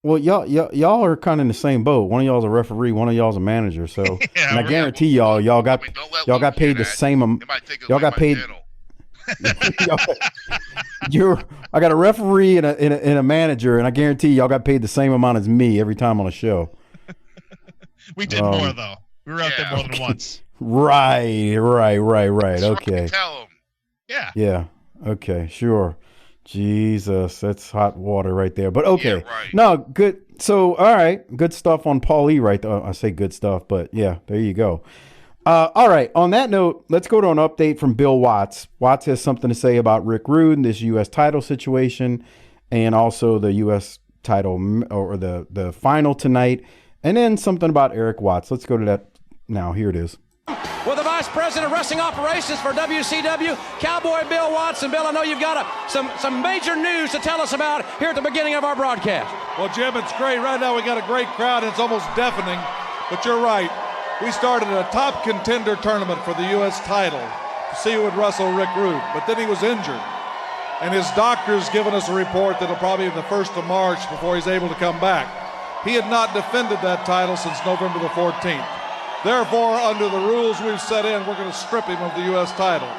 [SPEAKER 6] Well, y'all are kind of in the same boat. One of y'all's a referee, one of y'all's a manager. So,
[SPEAKER 7] yeah,
[SPEAKER 6] and I guarantee y'all got paid the same amount. Y'all got paid. I got a referee and a manager, and I guarantee y'all got paid the same amount as me every time on a show.
[SPEAKER 7] We did more though. We were out there more than once.
[SPEAKER 6] Right. Okay.
[SPEAKER 8] Tell him.
[SPEAKER 7] Yeah.
[SPEAKER 6] Yeah. Okay. Sure. Jesus, that's hot water right there. But okay.
[SPEAKER 8] Yeah, right.
[SPEAKER 6] No, good. So, all right. Good stuff on Paul E right there. I say good stuff, but yeah, there you go. All right. On that note, let's go to an update from Bill Watts. Watts has something to say about Rick Rude and this U.S. title situation, and also the U.S. title or the final tonight, and then something about Erik Watts. Let's go to that now. Here it is.
[SPEAKER 9] With the Vice President of Wrestling Operations for WCW, Cowboy Bill Watts. And Bill, I know you've got some major news to tell us about here at the beginning of our broadcast.
[SPEAKER 10] Well, Jim, it's great. Right now we got a great crowd, and it's almost deafening. But you're right. We started a top contender tournament for the U.S. title to see who would wrestle Rick Rude. But then he was injured. And his doctor's given us a report that it'll probably be the 1st of March before he's able to come back. He had not defended that title since November the 14th. Therefore, under the rules we've set in, we're going to strip him of the U.S. title.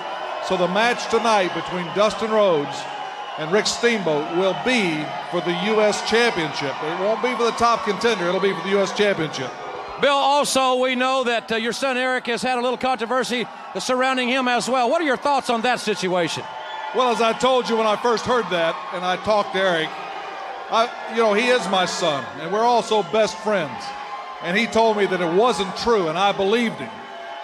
[SPEAKER 10] So the match tonight between Dustin Rhodes and Rick Steamboat will be for the U.S. Championship. It won't be for the top contender. It'll be for the U.S. Championship.
[SPEAKER 9] Bill, also, we know that your son Erik has had a little controversy surrounding him as well. What are your thoughts on that situation?
[SPEAKER 10] Well, as I told you when I first heard that, and I talked to Erik, he is my son, and we're also best friends. And he told me that it wasn't true, and I believed him.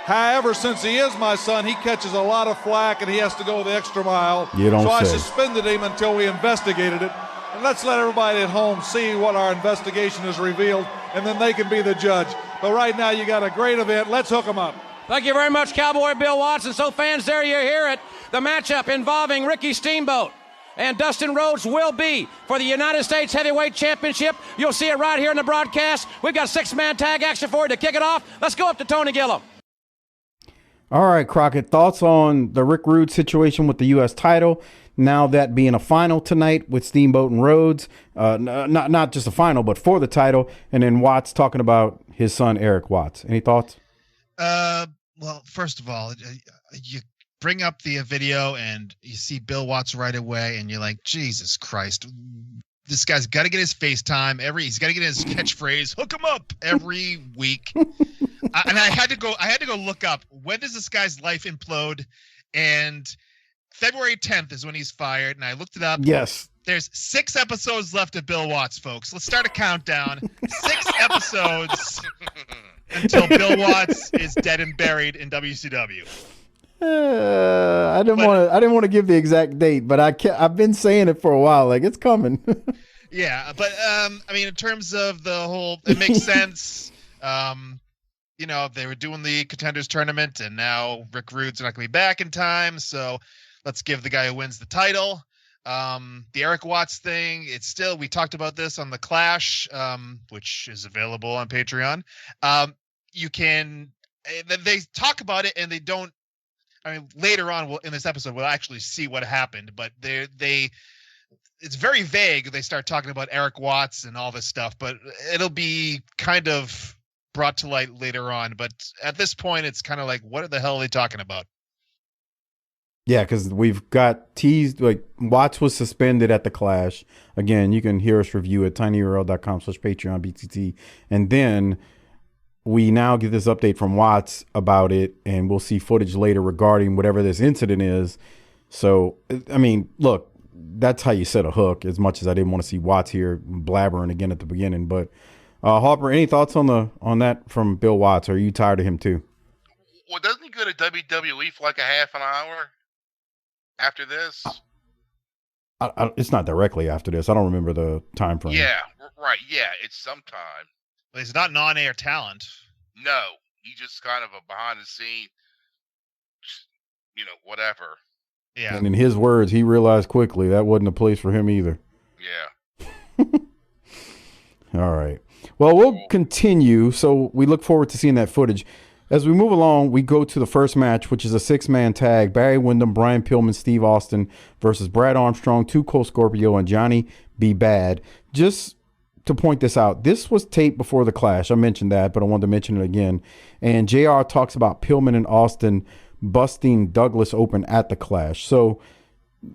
[SPEAKER 10] However, since he is my son, he catches a lot of flack, and he has to go the extra mile. I suspended him until we investigated it. And let's let everybody at home see what our investigation has revealed, and then they can be the judge. But right now, you got a great event. Let's hook them up.
[SPEAKER 9] Thank you very much, Cowboy Bill Watts. And so, fans, there you hear it. The matchup involving Ricky Steamboat and Dustin Rhodes will be for the United States Heavyweight Championship. You'll see it right here in the broadcast. We've got 6-man tag action for you to kick it off. Let's go up to Tony Gillum.
[SPEAKER 6] All right, Crockett, thoughts on the Rick Rude situation with the U.S. title? Now that being a final tonight with Steamboat and Rhodes, not just a final, but for the title, and then Watts talking about his son Erik Watts. Any thoughts?
[SPEAKER 7] Well, first of all, you bring up the video and you see Bill Watts right away, and you're like, Jesus Christ, this guy's got to get his FaceTime he's got to get his catchphrase, hook him up every week. And I had to go look up, when does this guy's life implode? And February 10th is when he's fired, and I looked it up.
[SPEAKER 6] Yes.
[SPEAKER 7] There's 6 episodes left of Bill Watts, folks. Let's start a countdown. 6 episodes until Bill Watts is dead and buried in WCW.
[SPEAKER 6] I didn't want to give the exact date, but I've been saying it for a while. Like, it's coming.
[SPEAKER 7] Yeah, but in terms of the whole, it makes sense. They were doing the contenders tournament, and now Rick Rude's not going to be back in time, so let's give the guy who wins the title. The Erik Watts thing, we talked about this on the Clash, which is available on Patreon. They talk about it, and they don't. Later on in this episode, we'll actually see what happened, but it's very vague. They start talking about Erik Watts and all this stuff, but it'll be kind of brought to light later on. But at this point, it's kind of like, what the hell are they talking about?
[SPEAKER 6] Yeah, because we've got teased, like Watts was suspended at the Clash. Again, you can hear us review at tinyurl.com/Patreon BTT. And then we now get this update from Watts about it, and we'll see footage later regarding whatever this incident is. So, I mean, look, that's how you set a hook, as much as I didn't want to see Watts here blabbering again at the beginning. But Harper, any thoughts on that from Bill Watts? Or are you tired of him too?
[SPEAKER 8] Well, doesn't he go to WWE for like a half an hour after this?
[SPEAKER 6] It's not directly after this. I don't remember the time frame.
[SPEAKER 8] Yeah, right. Yeah, it's sometime.
[SPEAKER 7] Well, he's not non-air talent.
[SPEAKER 8] No, he's just kind of a behind the scene, whatever.
[SPEAKER 7] Yeah.
[SPEAKER 6] And in his words, he realized quickly that wasn't a place for him either.
[SPEAKER 8] Yeah.
[SPEAKER 6] All right. Well, we'll continue. So we look forward to seeing that footage. As we move along, we go to the first match, which is a 6-man tag. Barry Windham, Brian Pillman, Steve Austin versus Brad Armstrong, Too Cold Scorpio, and Johnny B. Bad. Just to point this out, this was taped before the Clash. I mentioned that, but I wanted to mention it again. And JR talks about Pillman and Austin busting Douglas open at the Clash. So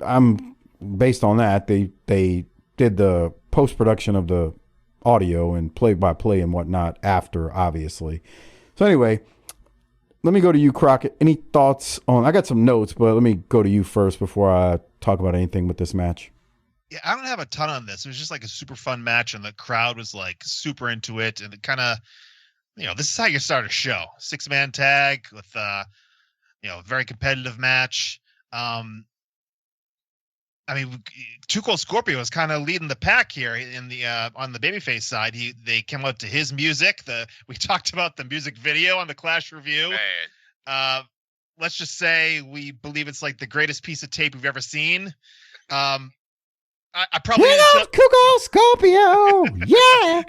[SPEAKER 6] I'm based on that. They did the post-production of the audio and play-by-play and whatnot after, obviously. So anyway, let me go to you, Crockett. Any thoughts on? I got some notes, but let me go to you first before I talk about anything with this match.
[SPEAKER 7] Yeah, I don't have a ton on this. It was just like a super fun match, and the crowd was like super into it. And it kind of, this is how you start a show: 6-man tag with, a very competitive match. I mean, Too Cold Scorpio is kind of leading the pack here in the on the babyface side. They came up to his music. We talked about the music video on the Clash review.
[SPEAKER 8] Man.
[SPEAKER 7] Let's just say we believe it's like the greatest piece of tape we've ever seen. I probably
[SPEAKER 6] Too Cold Scorpio. Yeah.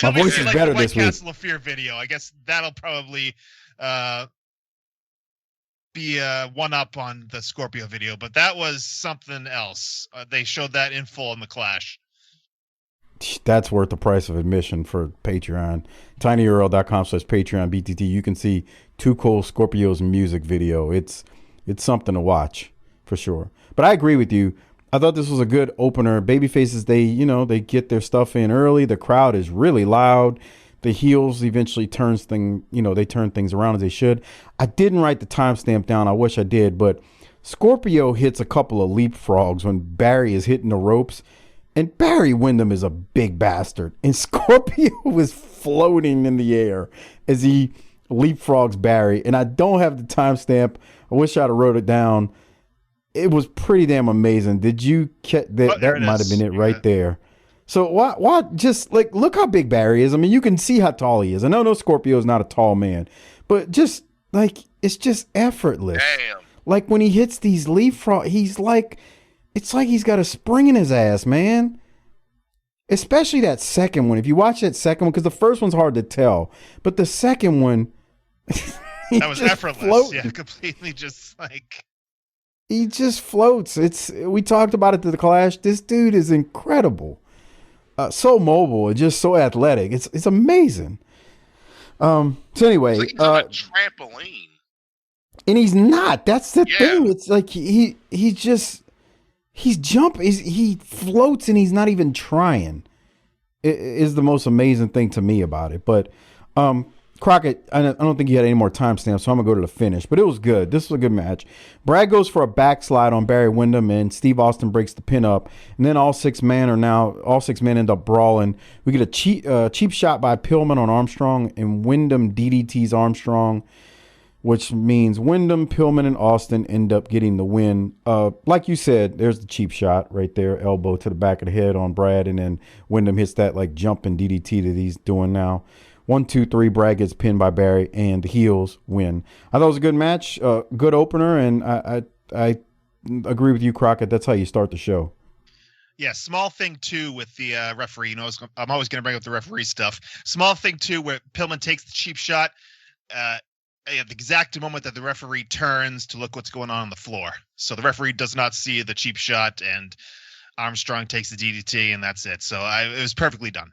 [SPEAKER 6] My voice is
[SPEAKER 7] like
[SPEAKER 6] better
[SPEAKER 7] the
[SPEAKER 6] this week.
[SPEAKER 7] Castle of Fear video. I guess that'll probably be one up on the Scorpio video, but that was something else. They showed that in full in the Clash.
[SPEAKER 6] That's worth the price of admission for Patreon. tinyurl.com/Patreon BTT. You can see Too Cold Scorpio's music video. It's something to watch for sure. But I agree with you. I thought this was a good opener. Babyfaces, they get their stuff in early. The crowd is really loud. The heels eventually turn things around as they should. I didn't write the timestamp down. I wish I did, but Scorpio hits a couple of leapfrogs when Barry is hitting the ropes, and Barry Windham is a big bastard, and Scorpio was floating in the air as he leapfrogs Barry. And I don't have the timestamp. I wish I'd have wrote it down. It was pretty damn amazing. Did you catch that? That might have been it right there. So why just like look how big Barry is. I mean, you can see how tall he is. I know Scorpio is not a tall man, but just like it's just effortless.
[SPEAKER 8] Damn.
[SPEAKER 6] Like when he hits these leapfrog, it's like he's got a spring in his ass, man. Especially that second one. If you watch that second one, because the first one's hard to tell, but the second one,
[SPEAKER 7] that was effortless.
[SPEAKER 6] Floating.
[SPEAKER 7] Yeah, completely just like.
[SPEAKER 6] He just floats. We talked about it to the Clash. This dude is incredible. So mobile and just so athletic. It's amazing. So anyway,
[SPEAKER 8] he's on a trampoline.
[SPEAKER 6] And he's not. That's the thing. It's like he floats and he's not even trying. It is the most amazing thing to me about it. But Crockett, I don't think you had any more timestamps, so I'm going to go to the finish. But it was good. This was a good match. Brad goes for a backslide on Barry Windham, and Steve Austin breaks the pin up. And then all six men end up brawling. We get a cheap shot by Pillman on Armstrong, and Windham DDTs Armstrong, which means Windham, Pillman, and Austin end up getting the win. Like you said, there's the cheap shot right there, elbow to the back of the head on Brad, and then Windham hits that like jumping DDT that he's doing now. 1, 2, 3, Brad gets pinned by Barry, and the heels win. I thought it was a good match, good opener, and I agree with you, Crockett. That's how you start the show.
[SPEAKER 7] Yeah, small thing, too, with the referee. I'm always going to bring up the referee stuff. Small thing, too, where Pillman takes the cheap shot at the exact moment that the referee turns to look what's going on the floor. So the referee does not see the cheap shot, and Armstrong takes the DDT, and that's it. So it was perfectly done.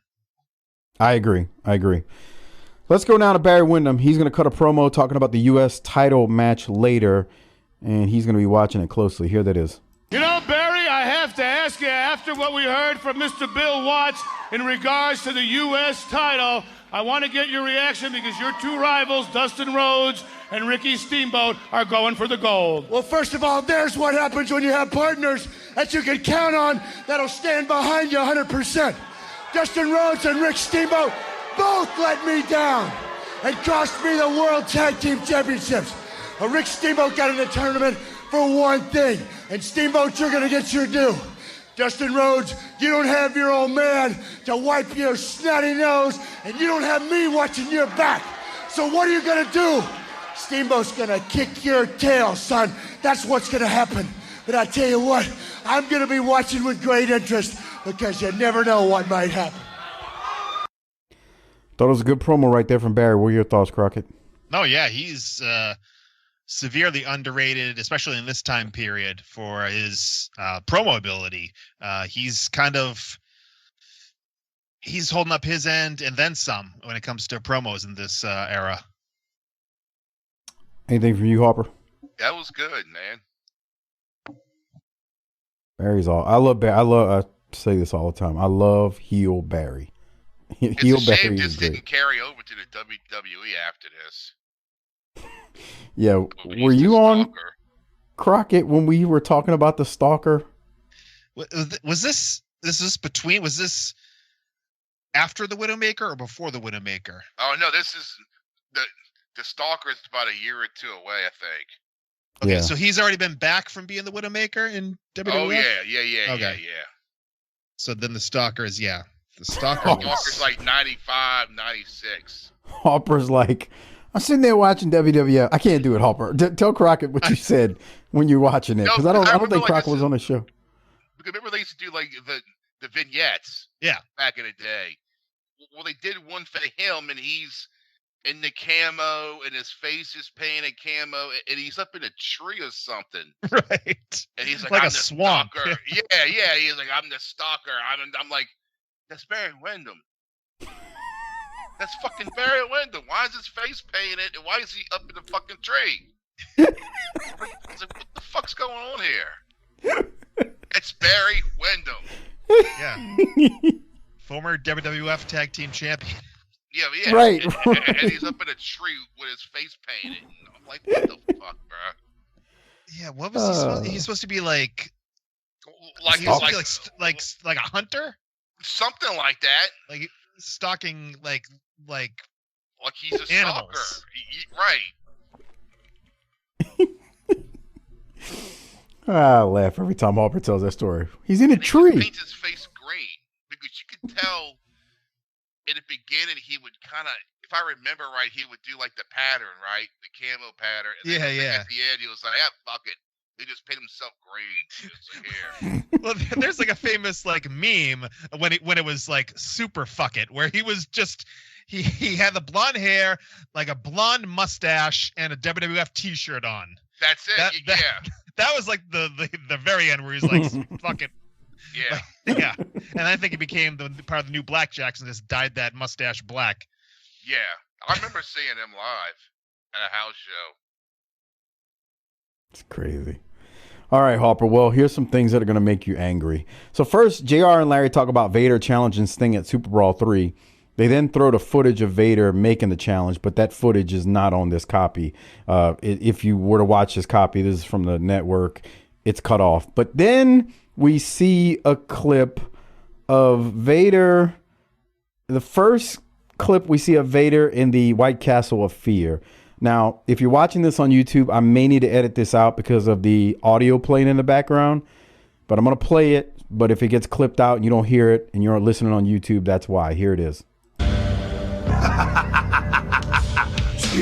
[SPEAKER 6] I agree. Let's go now to Barry Windham. He's going to cut a promo talking about the U.S. title match later, and he's going to be watching it closely. Here that is.
[SPEAKER 11] You know, Barry, I have to ask you, after what we heard from Mr. Bill Watts in regards to the U.S. title, I want to get your reaction because your two rivals, Dustin Rhodes and Ricky Steamboat, are going for the gold.
[SPEAKER 5] Well, first of all, there's what happens when you have partners that you can count on that'll stand behind you 100%. Dustin Rhodes and Rick Steamboat both let me down and cost me the World Tag Team Championships. Rick Steamboat got in the tournament for one thing, and Steamboat, you're gonna get your due. Dustin Rhodes, you don't have your old man to wipe your snotty nose, and you don't have me watching your back. So what are you gonna do? Steamboat's gonna kick your tail, son. That's what's gonna happen. But I tell you what, I'm gonna be watching with great interest because you never know what might happen.
[SPEAKER 6] Thought it was a good promo right there from Barry. What are your thoughts, Crockett?
[SPEAKER 7] No, yeah, he's severely underrated, especially in this time period, for his promo ability. He's holding up his end and then some when it comes to promos in this era.
[SPEAKER 6] Anything from you, Harper?
[SPEAKER 8] That was good, man.
[SPEAKER 6] Barry's all. I love Barry. I say this all the time. I love heel Barry. Heel
[SPEAKER 8] It's a shame
[SPEAKER 6] Barry
[SPEAKER 8] this
[SPEAKER 6] is great.
[SPEAKER 8] didn't carry over to the WWE after this.
[SPEAKER 6] Yeah, were you on Crockett when we were talking about the Stalker?
[SPEAKER 7] Was this after the Widowmaker or before the Widowmaker?
[SPEAKER 8] Oh no, this is the Stalker is about a year or two away, I think.
[SPEAKER 7] Okay,
[SPEAKER 6] Yeah.
[SPEAKER 7] so he's already been back from being the Widowmaker in WWE?
[SPEAKER 8] Oh yeah.
[SPEAKER 7] Okay. So then the Stalker is, the Stalker.
[SPEAKER 8] Stalker's like 95, 96.
[SPEAKER 6] Harper's like, I'm sitting there watching WWF. I can't do it, Harper. Tell Crockett what you said when you're watching it, because I don't think
[SPEAKER 8] like
[SPEAKER 6] Crockett was on the show.
[SPEAKER 8] Because remember they used to do like the vignettes.
[SPEAKER 7] Yeah.
[SPEAKER 8] Back in the day. Well, they did one for him, and he's in the camo, and his face is painted camo, and he's up in a tree or something.
[SPEAKER 7] Right.
[SPEAKER 8] And he's like
[SPEAKER 7] Like
[SPEAKER 8] I'm
[SPEAKER 7] a
[SPEAKER 8] the
[SPEAKER 7] swamp.
[SPEAKER 8] Stalker. yeah. He's like, I'm the Stalker. I'm like, that's Barry Windham. That's fucking Barry Windham. Why is his face painted, and why is he up in the fucking tree? It's like, what the fuck's going on here? It's Barry Windham.
[SPEAKER 7] Yeah. Former WWF Tag Team Champion.
[SPEAKER 8] Yeah.
[SPEAKER 6] Right.
[SPEAKER 8] And he's up in a tree with his face painted. And I'm like, what the fuck, bro?
[SPEAKER 7] Yeah, what was he supposed to be? He's supposed to be like
[SPEAKER 8] Like
[SPEAKER 7] a hunter?
[SPEAKER 8] something like that.
[SPEAKER 7] Like stalking like
[SPEAKER 8] he's a
[SPEAKER 7] animals.
[SPEAKER 8] stalker. Right.
[SPEAKER 6] I laugh every time Harper tells that story. He's in a tree.
[SPEAKER 8] He paints his face green because you could tell in the beginning he would kind of, if I remember right, he would do like the pattern, right? The camo pattern. And then at the end, he was like, fuck it. He just painted himself green. Like,
[SPEAKER 7] Well, there's like a famous like meme when it was like super fuck it, where he was just he had the blonde hair, like a blonde mustache, and a WWF T-shirt on.
[SPEAKER 8] That's it.
[SPEAKER 7] That was like the very end where he's like, fuck it.
[SPEAKER 8] Yeah.
[SPEAKER 7] Like, yeah. And I think he became the part of the new Blackjacks and just dyed that mustache black.
[SPEAKER 8] Yeah. I remember seeing him live at a house show.
[SPEAKER 6] It's crazy. All right, Harper. Well, here's some things that are going to make you angry. So first, JR and Larry talk about Vader challenging Sting at Super Brawl 3. They then throw the footage of Vader making the challenge, but that footage is not on this copy. If you were to watch this copy, this is from the network, it's cut off. But then we see a clip of Vader. The first clip we see of Vader in the White Castle of Fear. Now, if you're watching this on YouTube, I may need to edit this out because of the audio playing in the background, but I'm going to play it. But if it gets clipped out and you don't hear it and you're listening on YouTube, that's why. Here it is.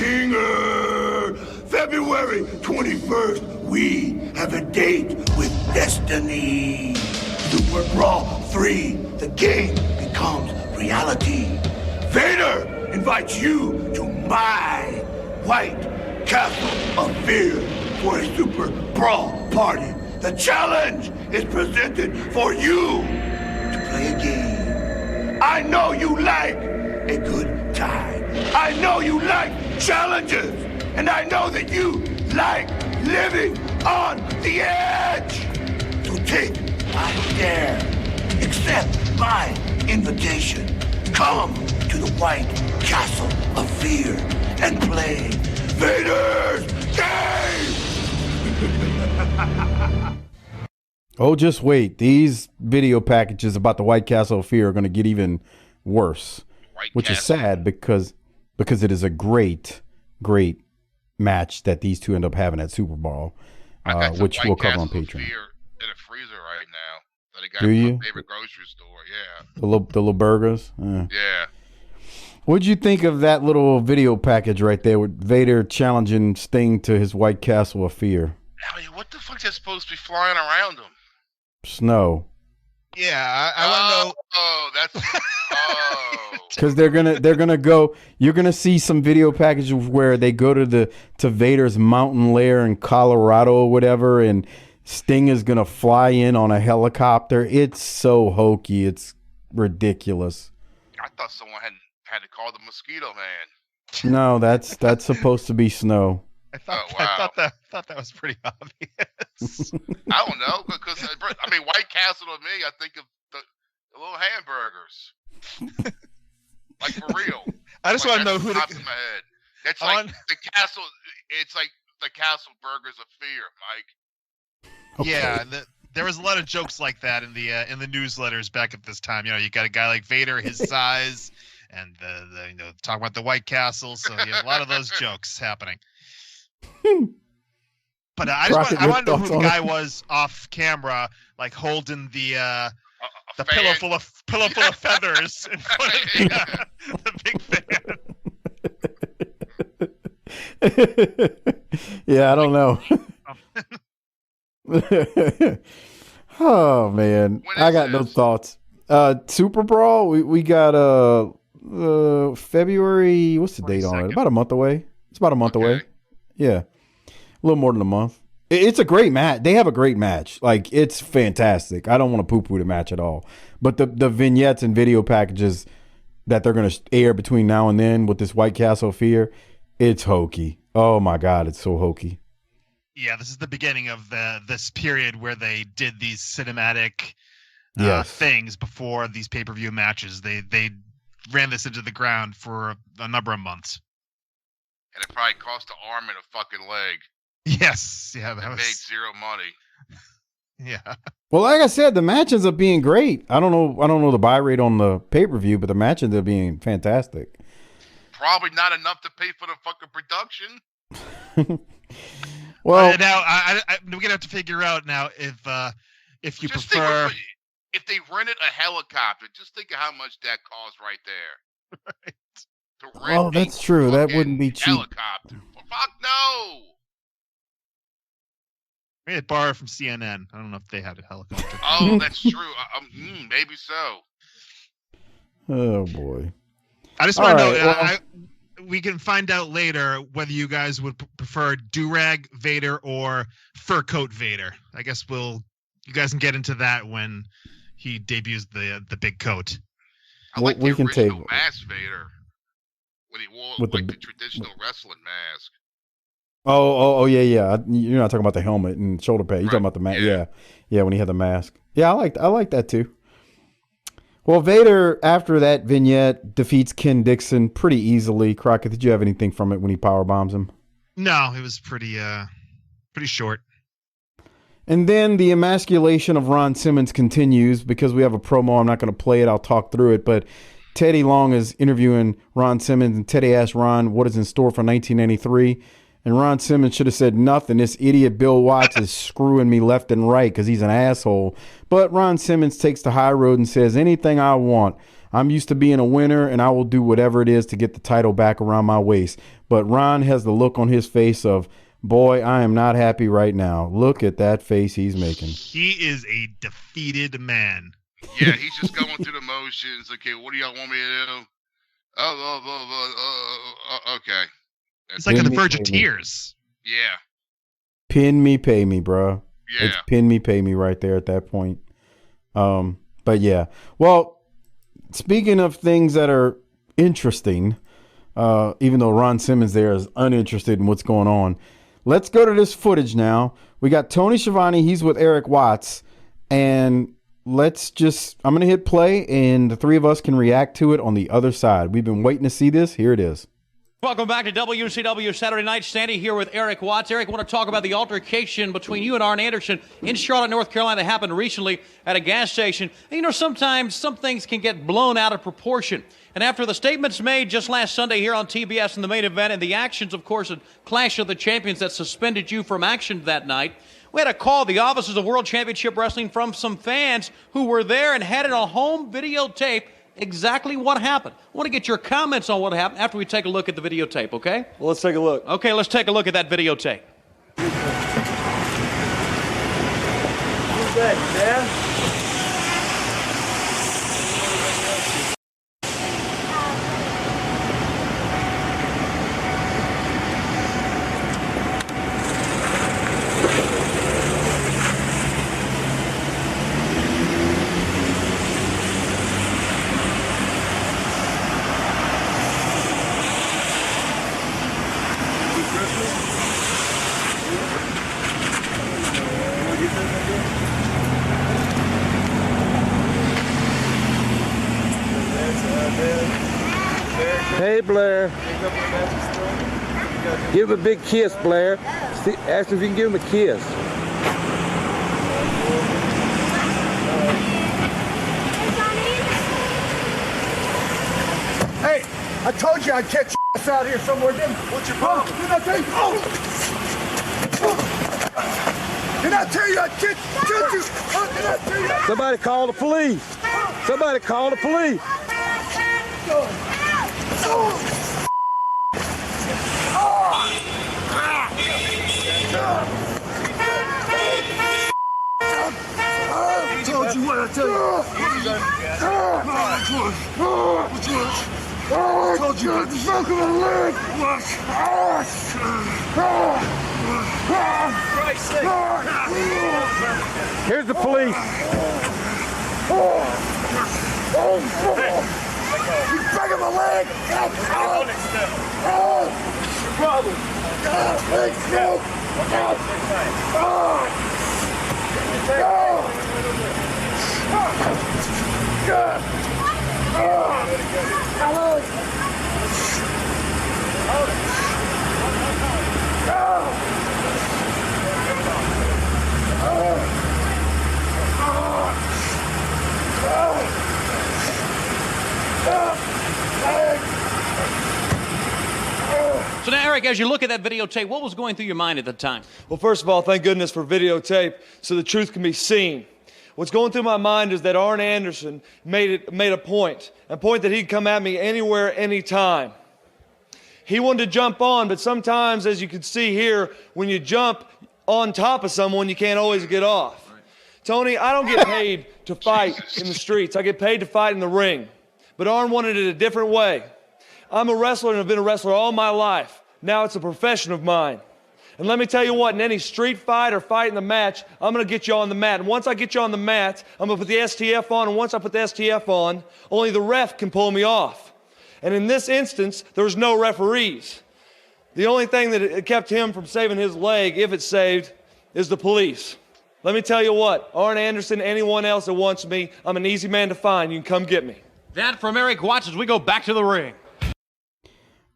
[SPEAKER 12] Stinger! February 21st, we have a date with destiny. Super Brawl 3, the game becomes reality. Vader invites you to my White Castle of Fear for a Super Brawl party. The challenge is presented for you to play a game. I know you like a good time. I know you like challenges, and I know that you like living on the edge. So take my dare, accept my invitation. Come to the White Castle of Fear and play Vader's game!
[SPEAKER 6] Oh, just wait. These video packages about the White Castle of Fear are going to get even worse, which is sad because it is a great match that these two end up having at Super Bowl, which we'll cover on Patreon.
[SPEAKER 8] In a freezer right now. That I got
[SPEAKER 6] Do
[SPEAKER 8] in
[SPEAKER 6] you?
[SPEAKER 8] my favorite grocery store. Yeah.
[SPEAKER 6] The little burgers.
[SPEAKER 8] Yeah.
[SPEAKER 6] What'd you think of that little video package right there with Vader challenging Sting to his White Castle of Fear?
[SPEAKER 8] I mean, what the fuck's that supposed to be flying around him?
[SPEAKER 6] Snow.
[SPEAKER 7] Yeah, I want to know.
[SPEAKER 8] Oh, that's.
[SPEAKER 6] Because they're gonna go. You're gonna see some video packages where they go to Vader's mountain lair in Colorado or whatever, and Sting is gonna fly in on a helicopter. It's so hokey. It's ridiculous.
[SPEAKER 8] I thought someone had to call the Mosquito Man.
[SPEAKER 6] No, that's supposed to be Snow.
[SPEAKER 7] I thought that was pretty obvious.
[SPEAKER 8] I don't know, because I mean, White Castle to me, I think of the little hamburgers. Like, for real.
[SPEAKER 7] I just want to know who
[SPEAKER 8] pops in my head. That's like the castle. It's like the Castle Burgers of Fear, Mike.
[SPEAKER 6] Okay.
[SPEAKER 7] Yeah, there was a lot of jokes like that in the newsletters back at this time. You know, you got a guy like Vader, his size, and the talking about the White Castle. So you have a lot of those jokes happening. But I want to know who the guy was off camera, like holding the pillow full of feathers in front of the big fan.
[SPEAKER 6] Yeah, I don't know. Oh man, I got no thoughts. Super Brawl, we got February. What's the date on it? About a month away. It's about a month away. Yeah, a little more than a month. It's a great match. They have a great match. Like, it's fantastic. I don't want to poo-poo the match at all. But the vignettes and video packages that they're going to air between now and then with this White Castle Fear, it's hokey. Oh my God, it's so hokey.
[SPEAKER 7] Yeah, this is the beginning of this period where they did these cinematic things before these pay-per-view matches. They ran this into the ground for a number of months.
[SPEAKER 8] And it probably cost an arm and a fucking leg.
[SPEAKER 7] Yes, yeah, that
[SPEAKER 8] made zero money.
[SPEAKER 7] Yeah.
[SPEAKER 6] Well, like I said, the match ends up being great. I don't know the buy rate on the pay-per-view, but the match ends up being fantastic.
[SPEAKER 8] Probably not enough to pay for the fucking production.
[SPEAKER 6] Well,
[SPEAKER 7] now we're gonna have to figure out now if you
[SPEAKER 8] just
[SPEAKER 7] prefer.
[SPEAKER 8] If they rented a helicopter, just think of how much that costs right there.
[SPEAKER 7] Right.
[SPEAKER 6] Oh, that's true. That wouldn't be cheap.
[SPEAKER 8] Helicopter. Fuck no.
[SPEAKER 7] We had borrowed from CNN. I don't know if they had a helicopter.
[SPEAKER 8] Oh, that's true. Maybe so.
[SPEAKER 6] Oh boy.
[SPEAKER 7] I just want to know. We can find out later whether you guys would prefer do-rag Vader or fur coat Vader. I guess you guys can get into that when he debuts the big coat.
[SPEAKER 8] I like the original mask Vader when he wore the traditional wrestling mask.
[SPEAKER 6] Oh yeah. You're not talking about the helmet and shoulder pad. You're talking about the mask. Yeah, when he had the mask. Yeah, I like that too. Well, Vader, after that vignette, defeats Ken Dixon pretty easily. Crockett, did you have anything from it when he power bombs him?
[SPEAKER 7] No, it was pretty short.
[SPEAKER 6] And then the emasculation of Ron Simmons continues because we have a promo. I'm not going to play it. I'll talk through it. But Teddy Long is interviewing Ron Simmons, and Teddy asks Ron what is in store for 1993. And Ron Simmons should have said nothing. This idiot Bill Watts is screwing me left and right because he's an asshole. But Ron Simmons takes the high road and says, anything I want. I'm used to being a winner, and I will do whatever it is to get the title back around my waist. But Ron has the look on his face of, boy, I am not happy right now. Look at that face he's making.
[SPEAKER 7] He is a defeated man.
[SPEAKER 8] Yeah, he's just going through the motions. Okay, what do y'all want me to do? Okay.
[SPEAKER 7] It's like on the verge of tears.
[SPEAKER 8] Yeah.
[SPEAKER 6] Pin me, pay me, bro.
[SPEAKER 8] Yeah.
[SPEAKER 6] It's pin me, pay me right there at that point. But yeah. Well, speaking of things that are interesting, even though Ron Simmons there is uninterested in what's going on. Let's go to this footage now. We got Tony Schiavone. He's with Erik Watts. And I'm going to hit play, and the three of us can react to it on the other side. We've been waiting to see this. Here it is.
[SPEAKER 9] Welcome back to WCW Saturday Night. Standing here with Erik Watts. Erik, I want to talk about the altercation between you and Arn Anderson in Charlotte, North Carolina that happened recently at a gas station. And, sometimes some things can get blown out of proportion. And after the statements made just last Sunday here on TBS in the main event and the actions, of course, at Clash of the Champions that suspended you from action that night, we had to call the offices of World Championship Wrestling from some fans who were there and had it on home videotape exactly what happened. I want to get your comments on what happened after we take a look at the videotape, okay?
[SPEAKER 13] Well, let's take a look.
[SPEAKER 9] Okay, let's take a look at that videotape.
[SPEAKER 13] Who's that, Dad?
[SPEAKER 14] Hey, Blair. Give him a big kiss, Blair. Ask him if you can give him a kiss.
[SPEAKER 5] Hey, I told you I'd catch your ass out here somewhere, didn't I? What's your problem? Didn't I tell you? Didn't I tell you I'd catch you? Didn't I tell you?
[SPEAKER 14] Somebody call the police. Somebody call the police.
[SPEAKER 5] I told you what I tell you. I told you not to smoke on my leg.
[SPEAKER 14] Here's the police.
[SPEAKER 5] You breaking my leg. What's your problem? Big snoop.
[SPEAKER 9] So now, Erik, as you look at that videotape, what was going through your mind at the time?
[SPEAKER 13] Well, first of all, thank goodness for videotape so the truth can be seen. What's going through my mind is that Arn Anderson made a point that he'd come at me anywhere, anytime. He wanted to jump on, but sometimes, as you can see here, when you jump on top of someone, you can't always get off. Tony, I don't get paid to fight in the streets. I get paid to fight in the ring. But Arn wanted it a different way. I'm a wrestler and have been a wrestler all my life. Now it's a profession of mine. And let me tell you what, in any street fight or fight in the match, I'm going to get you on the mat. And once I get you on the mat, I'm going to put the STF on. And once I put the STF on, only the ref can pull me off. And in this instance, there was no referees. The only thing that kept him from saving his leg, if it's saved, is the police. Let me tell you what, Arn Anderson, anyone else that wants me, I'm an easy man to find. You can come get me.
[SPEAKER 9] That from Erik Watts as we go back to the ring.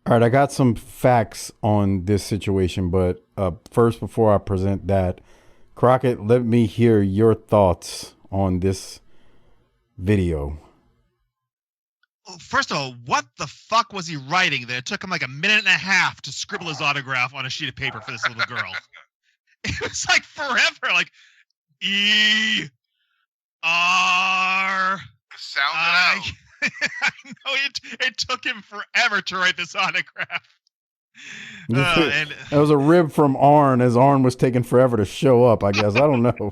[SPEAKER 6] All right, I got some facts on this situation, but first, before I present that, Crockett, let me hear your thoughts on this video.
[SPEAKER 7] First of all, what the fuck was he writing that it took him like a minute and a half to scribble his autograph on a sheet of paper for this little girl? It was like forever, like E-R.
[SPEAKER 8] Sound it out.
[SPEAKER 7] I know it took him forever to write this autograph.
[SPEAKER 6] That was a rib from Arn, as Arn was taking forever to show up, I guess. I don't know.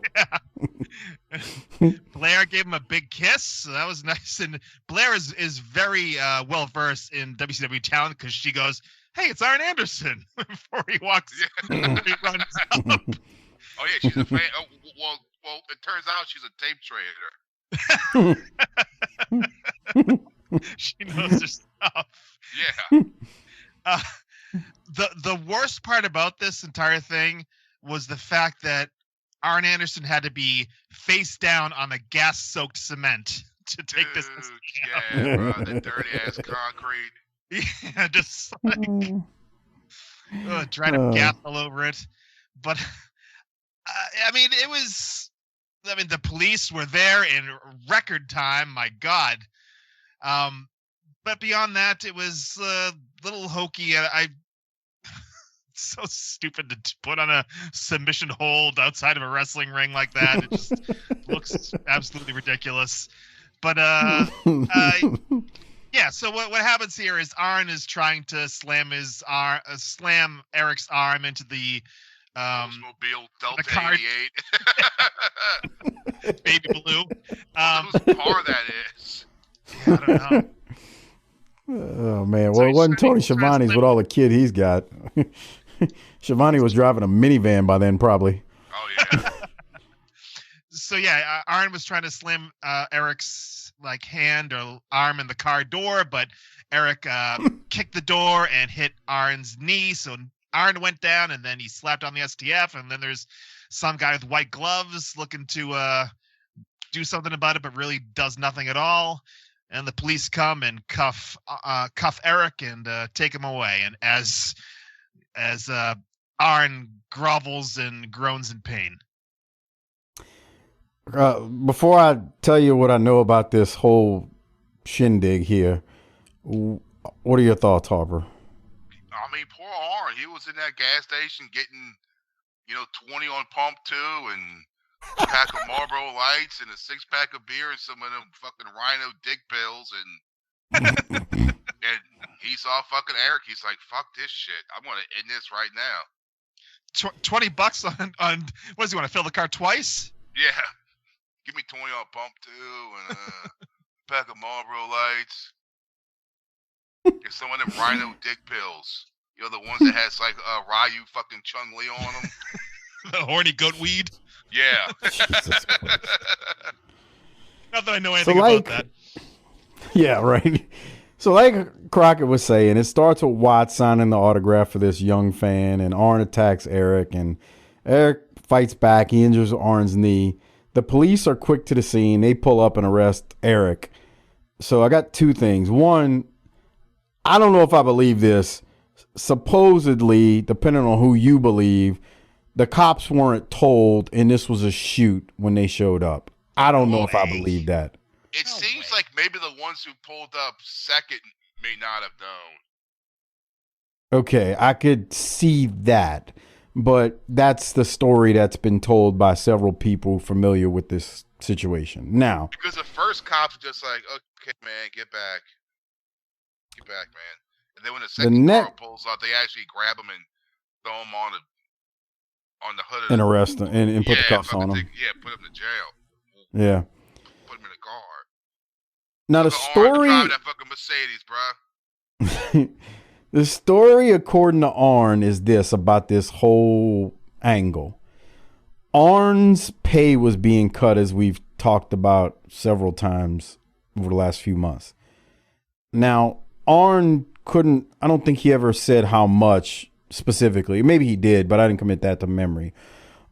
[SPEAKER 7] Blair gave him a big kiss, so that was nice. And Blair is very well versed in WCW talent because she goes, "Hey, it's Arn Anderson," before he walks, before he runs up.
[SPEAKER 8] Oh yeah, she's a fan. Well, it turns out she's a tape trader.
[SPEAKER 7] She knows her stuff.
[SPEAKER 8] Yeah.
[SPEAKER 7] The worst part about this entire thing was the fact that Arn Anderson had to be face down on the gas-soaked cement to take this.
[SPEAKER 8] Yeah, bro, the dirty-ass concrete.
[SPEAKER 7] Yeah, just like trying to gas all over it. But, I mean, the police were there in record time, my God. But beyond that, it was a little hokey. So stupid to put on a submission hold outside of a wrestling ring like that. It just looks absolutely ridiculous. But yeah. So what happens here is Arn is trying to slam Erik's arm into the
[SPEAKER 8] Oldsmobile Delta
[SPEAKER 7] car.
[SPEAKER 8] 88.
[SPEAKER 7] Baby blue.
[SPEAKER 8] Whose car that is?
[SPEAKER 7] Yeah, I don't know.
[SPEAKER 6] Oh man! Well, it wasn't Tony Schiavone's with all the kid he's got. Schiavone was driving a minivan by then, probably.
[SPEAKER 8] Oh yeah.
[SPEAKER 7] So yeah, Arn was trying to slam Erik's hand or arm in the car door, but Erik kicked the door and hit Arn's knee. So Arn went down, and then he slapped on the STF, and then there's some guy with white gloves looking to do something about it, but really does nothing at all. And the police come and cuff Erik and take him away. And as Arn grovels and groans in pain.
[SPEAKER 6] Before I tell you what I know about this whole shindig here, what are your thoughts, Harper?
[SPEAKER 8] I mean, poor Arn. He was in that gas station getting, 20 on pump 2 and a pack of Marlboro Lights and a 6-pack of beer and some of them fucking Rhino dick pills and he saw fucking Erik. He's like, fuck this shit. I'm going to end this right now.
[SPEAKER 7] $20 on what does he want to fill the car twice?
[SPEAKER 8] Yeah. Give me 20 on pump 2 and a pack of Marlboro Lights. Get some of them Rhino dick pills. The ones that has Ryu fucking Chung-Li on them.
[SPEAKER 7] The horny goat weed?
[SPEAKER 8] Yeah.
[SPEAKER 7] Not that I know anything about that.
[SPEAKER 6] Yeah, right. So like Crockett was saying, it starts with Watts signing the autograph for this young fan, and Arn attacks Erik, and Erik fights back. He injures Arn's knee. The police are quick to the scene. They pull up and arrest Erik. So I got two things. One, I don't know if I believe this. Supposedly, depending on who you believe, the cops weren't told, and this was a shoot when they showed up. I don't know if I believe that.
[SPEAKER 8] It seems like maybe the ones who pulled up second may not have known.
[SPEAKER 6] Okay, I could see that, but that's the story that's been told by several people familiar with this situation. Now,
[SPEAKER 8] because the first cops just like, okay, man, get back, man. And then when the second car pulls up, they actually grab him and throw him on the hood of
[SPEAKER 6] and arrest him and put the cuffs on him.
[SPEAKER 8] Put him in jail.
[SPEAKER 6] Yeah.
[SPEAKER 8] Put him in a car.
[SPEAKER 6] Now the story.
[SPEAKER 8] Drive that fucking Mercedes, bro.
[SPEAKER 6] The story, according to Arn, is this about this whole angle. Arn's pay was being cut, as we've talked about several times over the last few months. Now, Arn couldn't, I don't think he ever said how much specifically. Maybe he did, but I didn't commit that to memory.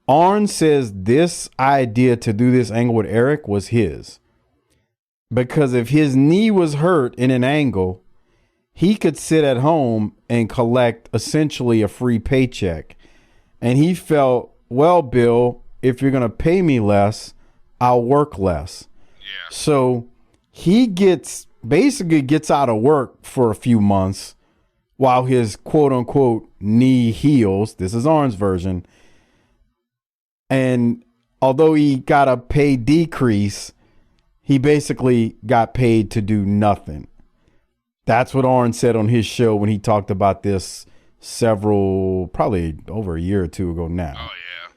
[SPEAKER 6] Arn says this idea to do this angle with Erik was his. Because if his knee was hurt in an angle, he could sit at home and collect essentially a free paycheck. And he felt, well, Bill, if you're going to pay me less, I'll work less.
[SPEAKER 8] Yeah.
[SPEAKER 6] So he basically gets out of work for a few months while his quote unquote knee heals. This is Arn's version. And although he got a pay decrease, he basically got paid to do nothing. That's what Arn said on his show when he talked about this probably over a year or two ago now.
[SPEAKER 8] Oh, yeah.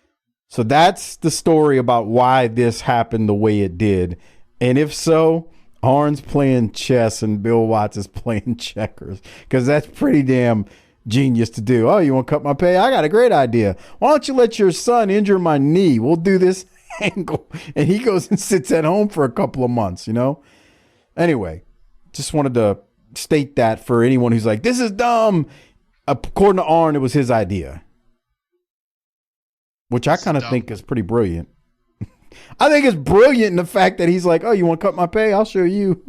[SPEAKER 6] So that's the story about why this happened the way it did. And if so, Arn's playing chess and Bill Watts is playing checkers, because that's pretty damn genius to do. Oh, you want to cut my pay? I got a great idea. Why don't you let your son injure my knee? We'll do this angle. And he goes and sits at home for a couple of months, Anyway, just wanted to state that for anyone who's like, this is dumb. According to Arn, it was his idea, which I kind of think is pretty brilliant. I think it's brilliant in the fact that he's like, oh, you want to cut my pay? I'll show you.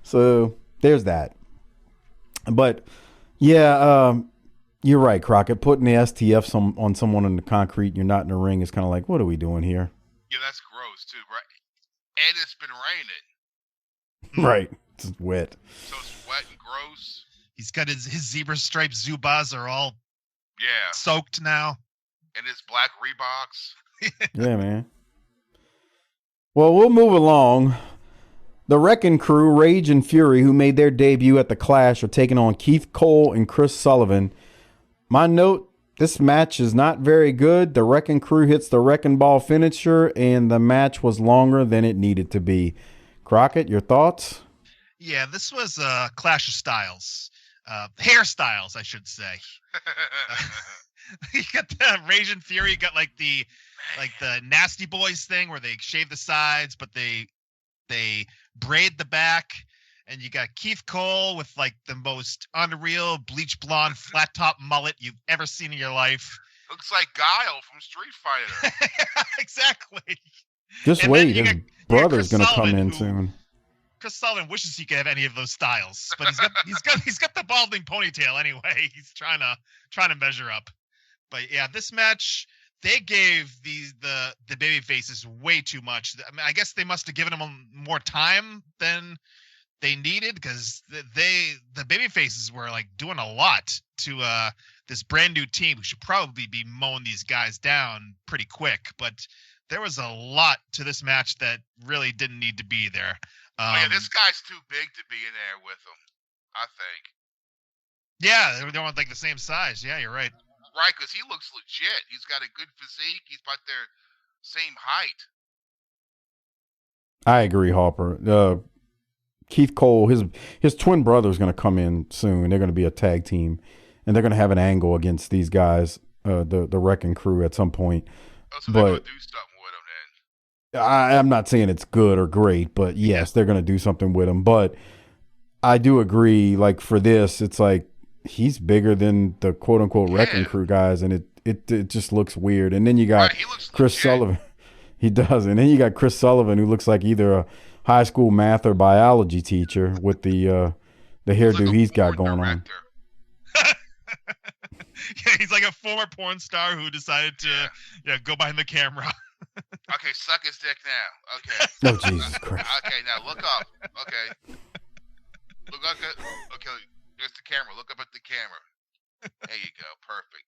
[SPEAKER 6] So there's that. But yeah, you're right, Crockett. Putting the STF on someone in the concrete and you're not in the ring is kind of like, what are we doing here?
[SPEAKER 8] Yeah, that's gross too, right? And it's been raining.
[SPEAKER 6] Right. It's wet.
[SPEAKER 8] So it's wet and gross.
[SPEAKER 7] He's got his zebra striped Zubas are all soaked now.
[SPEAKER 8] And his black Reeboks.
[SPEAKER 6] Yeah, man. Well, we'll move along. The Wrecking Crew, Rage and Fury, who made their debut at the Clash, are taking on Keith Cole and Chris Sullivan. My note, this match is not very good. The Wrecking Crew hits the Wrecking Ball finisher, and the match was longer than it needed to be. Crockett, your thoughts?
[SPEAKER 7] Yeah, this was a clash of styles. Hairstyles, I should say. You got the Rage and Fury, you got like the Nasty Boys thing where they shave the sides, but they braid the back. And you got Keith Cole with like the most unreal bleach blonde flat top mullet you've ever seen in your life.
[SPEAKER 8] Looks like Guile from Street Fighter.
[SPEAKER 7] Exactly.
[SPEAKER 6] Just wait, his brother's going to come in soon.
[SPEAKER 7] Chris Sullivan wishes he could have any of those styles, but he's got the balding ponytail anyway. He's trying to measure up. But yeah, this match, they gave the baby faces way too much. I mean, I guess they must have given them more time than they needed, because the baby faces were like doing a lot to this brand new team who should probably be mowing these guys down pretty quick. But there was a lot to this match that really didn't need to be there.
[SPEAKER 8] This guy's too big to be in there with them, I think.
[SPEAKER 7] Yeah, they weren't like the same size. Yeah, you're right.
[SPEAKER 8] Right, because he looks legit. He's got a good physique. He's about their same height.
[SPEAKER 6] I agree, Harper. Keith Cole, his twin brother is going to come in soon. They're going to be a tag team, and they're going to have an angle against these guys, the Wrecking Crew, at some point.
[SPEAKER 8] Oh, so they're going to do something with him then.
[SPEAKER 6] I'm not saying it's good or great, but yes, they're going to do something with him. But I do agree, like for this, it's like he's bigger than the quote-unquote Wrecking Crew guys, and it just looks weird. And then you got Chris Sullivan. He does. And then you got Chris Sullivan, who looks like either a high school math or biology teacher with the hairdo he's got going on.
[SPEAKER 7] Yeah, he's like a former porn star who decided to go behind the camera.
[SPEAKER 8] Okay, suck his dick now. Okay.
[SPEAKER 6] Oh, Jesus Christ.
[SPEAKER 8] Okay, now look up. Okay. Look up. Okay, there's the camera. Look up at the camera. There you go. Perfect.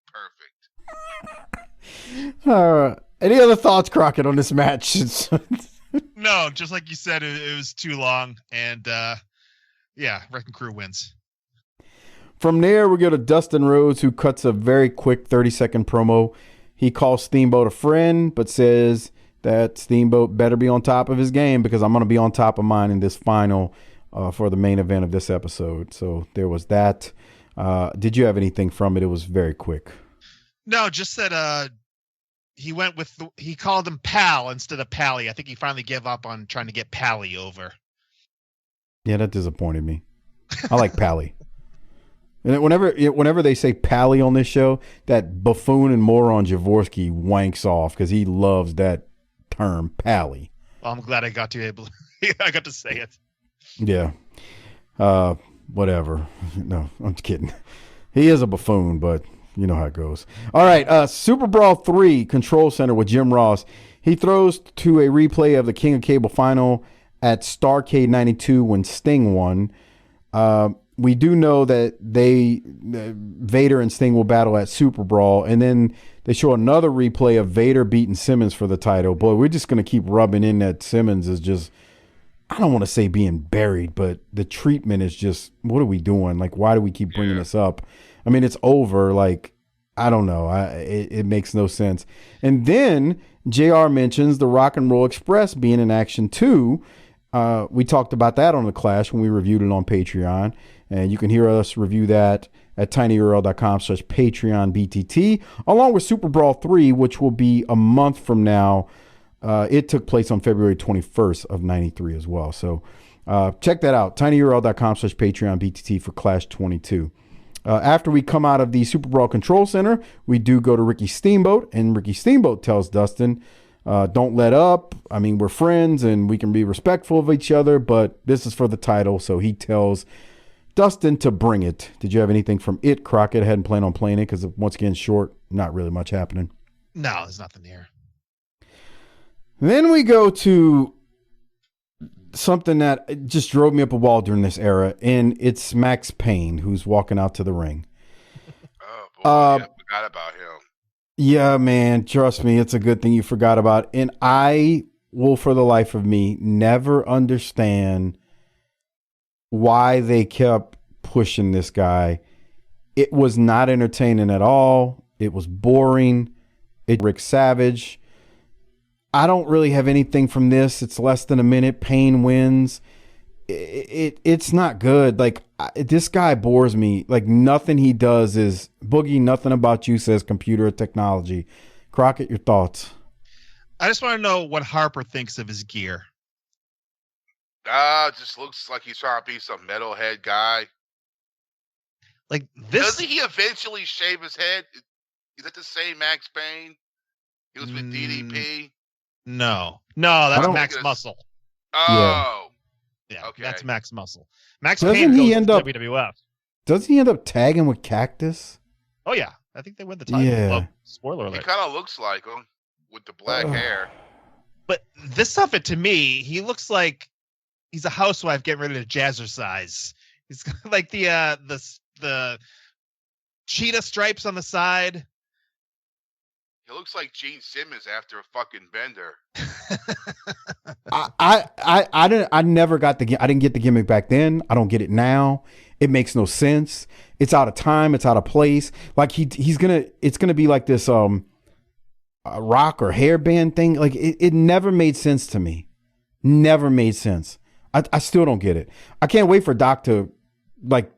[SPEAKER 6] Any other thoughts, Crockett, on this match?
[SPEAKER 7] No, just like you said, it was too long, and Wrecking Crew wins.
[SPEAKER 6] From there, we go to Dustin Rhodes, who cuts a very quick 30-second promo. He calls Steamboat a friend, but says that Steamboat better be on top of his game because I'm going to be on top of mine in this final for the main event of this episode. So there was that. Did you have anything from it? It was very quick.
[SPEAKER 7] No, just that he called him Pal instead of Pally. I think he finally gave up on trying to get Pally over.
[SPEAKER 6] Yeah, that disappointed me. I like Pally. And whenever they say Pally on this show, that buffoon and moron Jaworski wanks off because he loves that term, Pally.
[SPEAKER 7] Well, I'm glad I got to say it.
[SPEAKER 6] Yeah. Whatever. No, I'm kidding. He is a buffoon, but you know how it goes. All right, Super Brawl 3 Control Center with Jim Ross. He throws to a replay of the King of Cable final at Starrcade 92 when Sting won. We do know that Vader and Sting will battle at Super Brawl, and then they show another replay of Vader beating Simmons for the title. Boy, we're just going to keep rubbing in that Simmons is just, I don't want to say being buried, but the treatment is just, what are we doing? Like, why do we keep bringing this up? I mean, it's over. Like, I don't know. It makes no sense. And then JR mentions the Rock and Roll Express being in action too. We talked about that on The Clash when we reviewed it on Patreon. And you can hear us review that at tinyurl.com/PatreonBTT, along with Super Brawl 3, which will be a month from now. It took place on February 21st of 93 as well. So Check that out. tinyurl.com/Patreon BTT for Clash 22. After we come out of the Super Brawl Control Center, we do go to Ricky Steamboat, and Ricky Steamboat tells Dustin, don't let up. I mean, we're friends and we can be respectful of each other, but this is for the title. So he tells Dustin to bring it. Did you have anything from it, Crockett? I hadn't planned on playing it because, once again, short, not really much happening.
[SPEAKER 7] No, there's nothing here.
[SPEAKER 6] Then we go to something that just drove me up a wall during this era, and it's Max Payne who's walking out to the ring.
[SPEAKER 8] Oh, boy, I forgot about him.
[SPEAKER 6] Yeah, man, trust me, it's a good thing you forgot about. And I will, for the life of me, never understand why they kept pushing this guy. It was not entertaining at all. It was boring. Rick Savage. I don't really have anything from this. It's less than a minute. Payne wins. It's not good. Like, this guy bores me. Like, nothing he does is Boogie. Nothing about you says computer or technology. Crockett, your thoughts?
[SPEAKER 7] I just want to know what Harper thinks of his gear.
[SPEAKER 8] Just looks like he's trying to be some metalhead guy.
[SPEAKER 7] Like this.
[SPEAKER 8] Doesn't he eventually shave his head? Is that the same Max Payne? He was with DDP.
[SPEAKER 7] No, that's Max Muscle.
[SPEAKER 8] Oh,
[SPEAKER 7] yeah,
[SPEAKER 8] okay.
[SPEAKER 7] That's Max Muscle. Max
[SPEAKER 6] Doesn't
[SPEAKER 7] Payne
[SPEAKER 6] he
[SPEAKER 7] goes
[SPEAKER 6] end
[SPEAKER 7] to
[SPEAKER 6] up?
[SPEAKER 7] WWF.
[SPEAKER 6] Doesn't he end up tagging with Cactus?
[SPEAKER 7] Oh yeah, I think they win the title.
[SPEAKER 6] Yeah.
[SPEAKER 7] Oh, spoiler alert.
[SPEAKER 8] He kind of looks like him with the black hair.
[SPEAKER 7] But this stuff, to me, he looks like he's a housewife getting ready to jazzercise. He's got like the cheetah stripes on the side.
[SPEAKER 8] He looks like Gene Simmons after a fucking bender.
[SPEAKER 6] I never got I didn't get the gimmick back then. I don't get it now. It makes no sense. It's out of time. It's out of place. Like it's gonna be like this a rock or hairband thing. Like it never made sense to me. Never made sense. I still don't get it. I can't wait for Doc to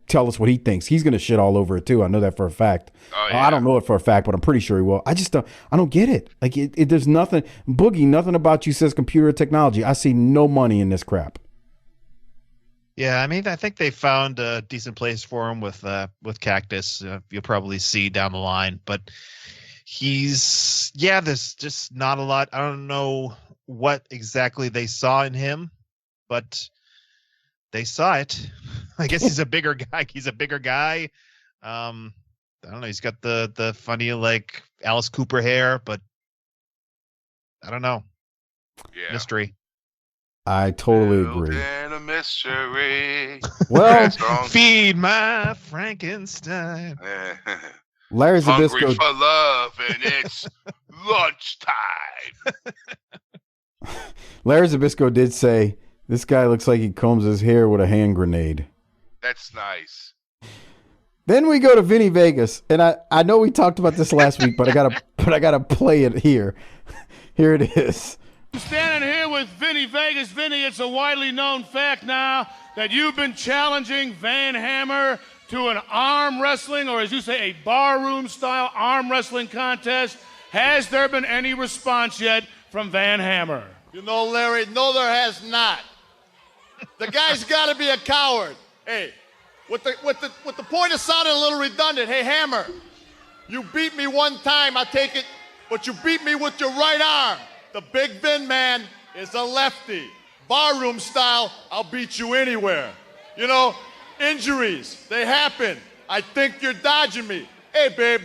[SPEAKER 6] tell us what he thinks. He's gonna shit all over it too. I know that for a fact.
[SPEAKER 8] Oh, yeah.
[SPEAKER 6] I don't know it for a fact, but I'm pretty sure he will. I don't get it. Like there's nothing. Boogie, nothing about you says computer technology. I see no money in this crap.
[SPEAKER 7] Yeah, I mean, I think they found a decent place for him with Cactus. You'll probably see down the line, but there's just not a lot. I don't know what exactly they saw in him, but they saw it. I guess he's a bigger guy. I don't know. He's got the funny like Alice Cooper hair, but I don't know.
[SPEAKER 8] Yeah.
[SPEAKER 7] Mystery.
[SPEAKER 6] I totally agree.
[SPEAKER 8] And a mystery.
[SPEAKER 6] Well,
[SPEAKER 7] feed my Frankenstein.
[SPEAKER 6] Larry Zbyszko.
[SPEAKER 8] Hungry for love, and it's lunchtime.
[SPEAKER 6] Larry Zbyszko did say this guy looks like he combs his hair with a hand grenade.
[SPEAKER 8] That's nice.
[SPEAKER 6] Then we go to Vinny Vegas, and I know we talked about this last week, but I gotta play it here. Here it is.
[SPEAKER 11] I'm standing here with Vinny Vegas. Vinny, it's a widely known fact now that you've been challenging Van Hammer to an arm wrestling, or as you say, a barroom style arm wrestling contest. Has there been any response yet from Van Hammer?
[SPEAKER 15] You know, Larry, no, there has not. The guy's got to be a coward. Hey, with the point of sounding a little redundant, hey, Hammer, you beat me one time, I take it, but you beat me with your right arm. The Big Vin man is a lefty. Barroom style, I'll beat you anywhere. You know, injuries, they happen. I think you're dodging me. Hey, babe,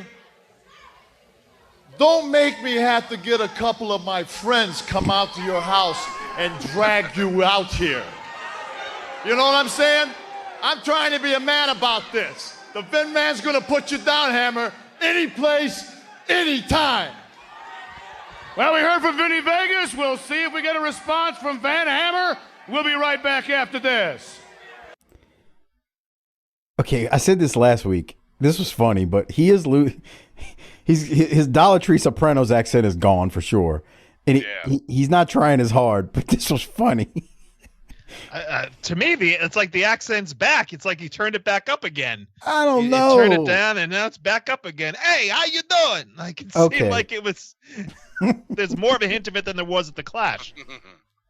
[SPEAKER 15] don't make me have to get a couple of my friends come out to your house and drag you out here. You know what I'm saying? I'm trying to be a man about this. The Vin man's gonna put you down, Hammer, any place, anytime.
[SPEAKER 11] Well, we heard from Vinny Vegas. We'll see if we get a response from Van Hammer. We'll be right back after this.
[SPEAKER 6] Okay, I said this last week. This was funny, but his Dollar Tree Sopranos accent is gone for sure, and he's not trying as hard. But this was funny.
[SPEAKER 7] To me, it's like the accent's back. It's like he turned it back up again.
[SPEAKER 6] I don't know.
[SPEAKER 7] Turned it down, and now it's back up again. Hey, how you doing? Like it seemed like it was. There's more of a hint of it than there was at the Clash.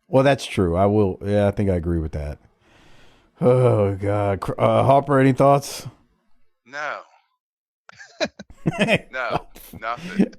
[SPEAKER 6] Well, that's true. I think I agree with that. Oh God, Harper, any thoughts?
[SPEAKER 8] No. No, nothing.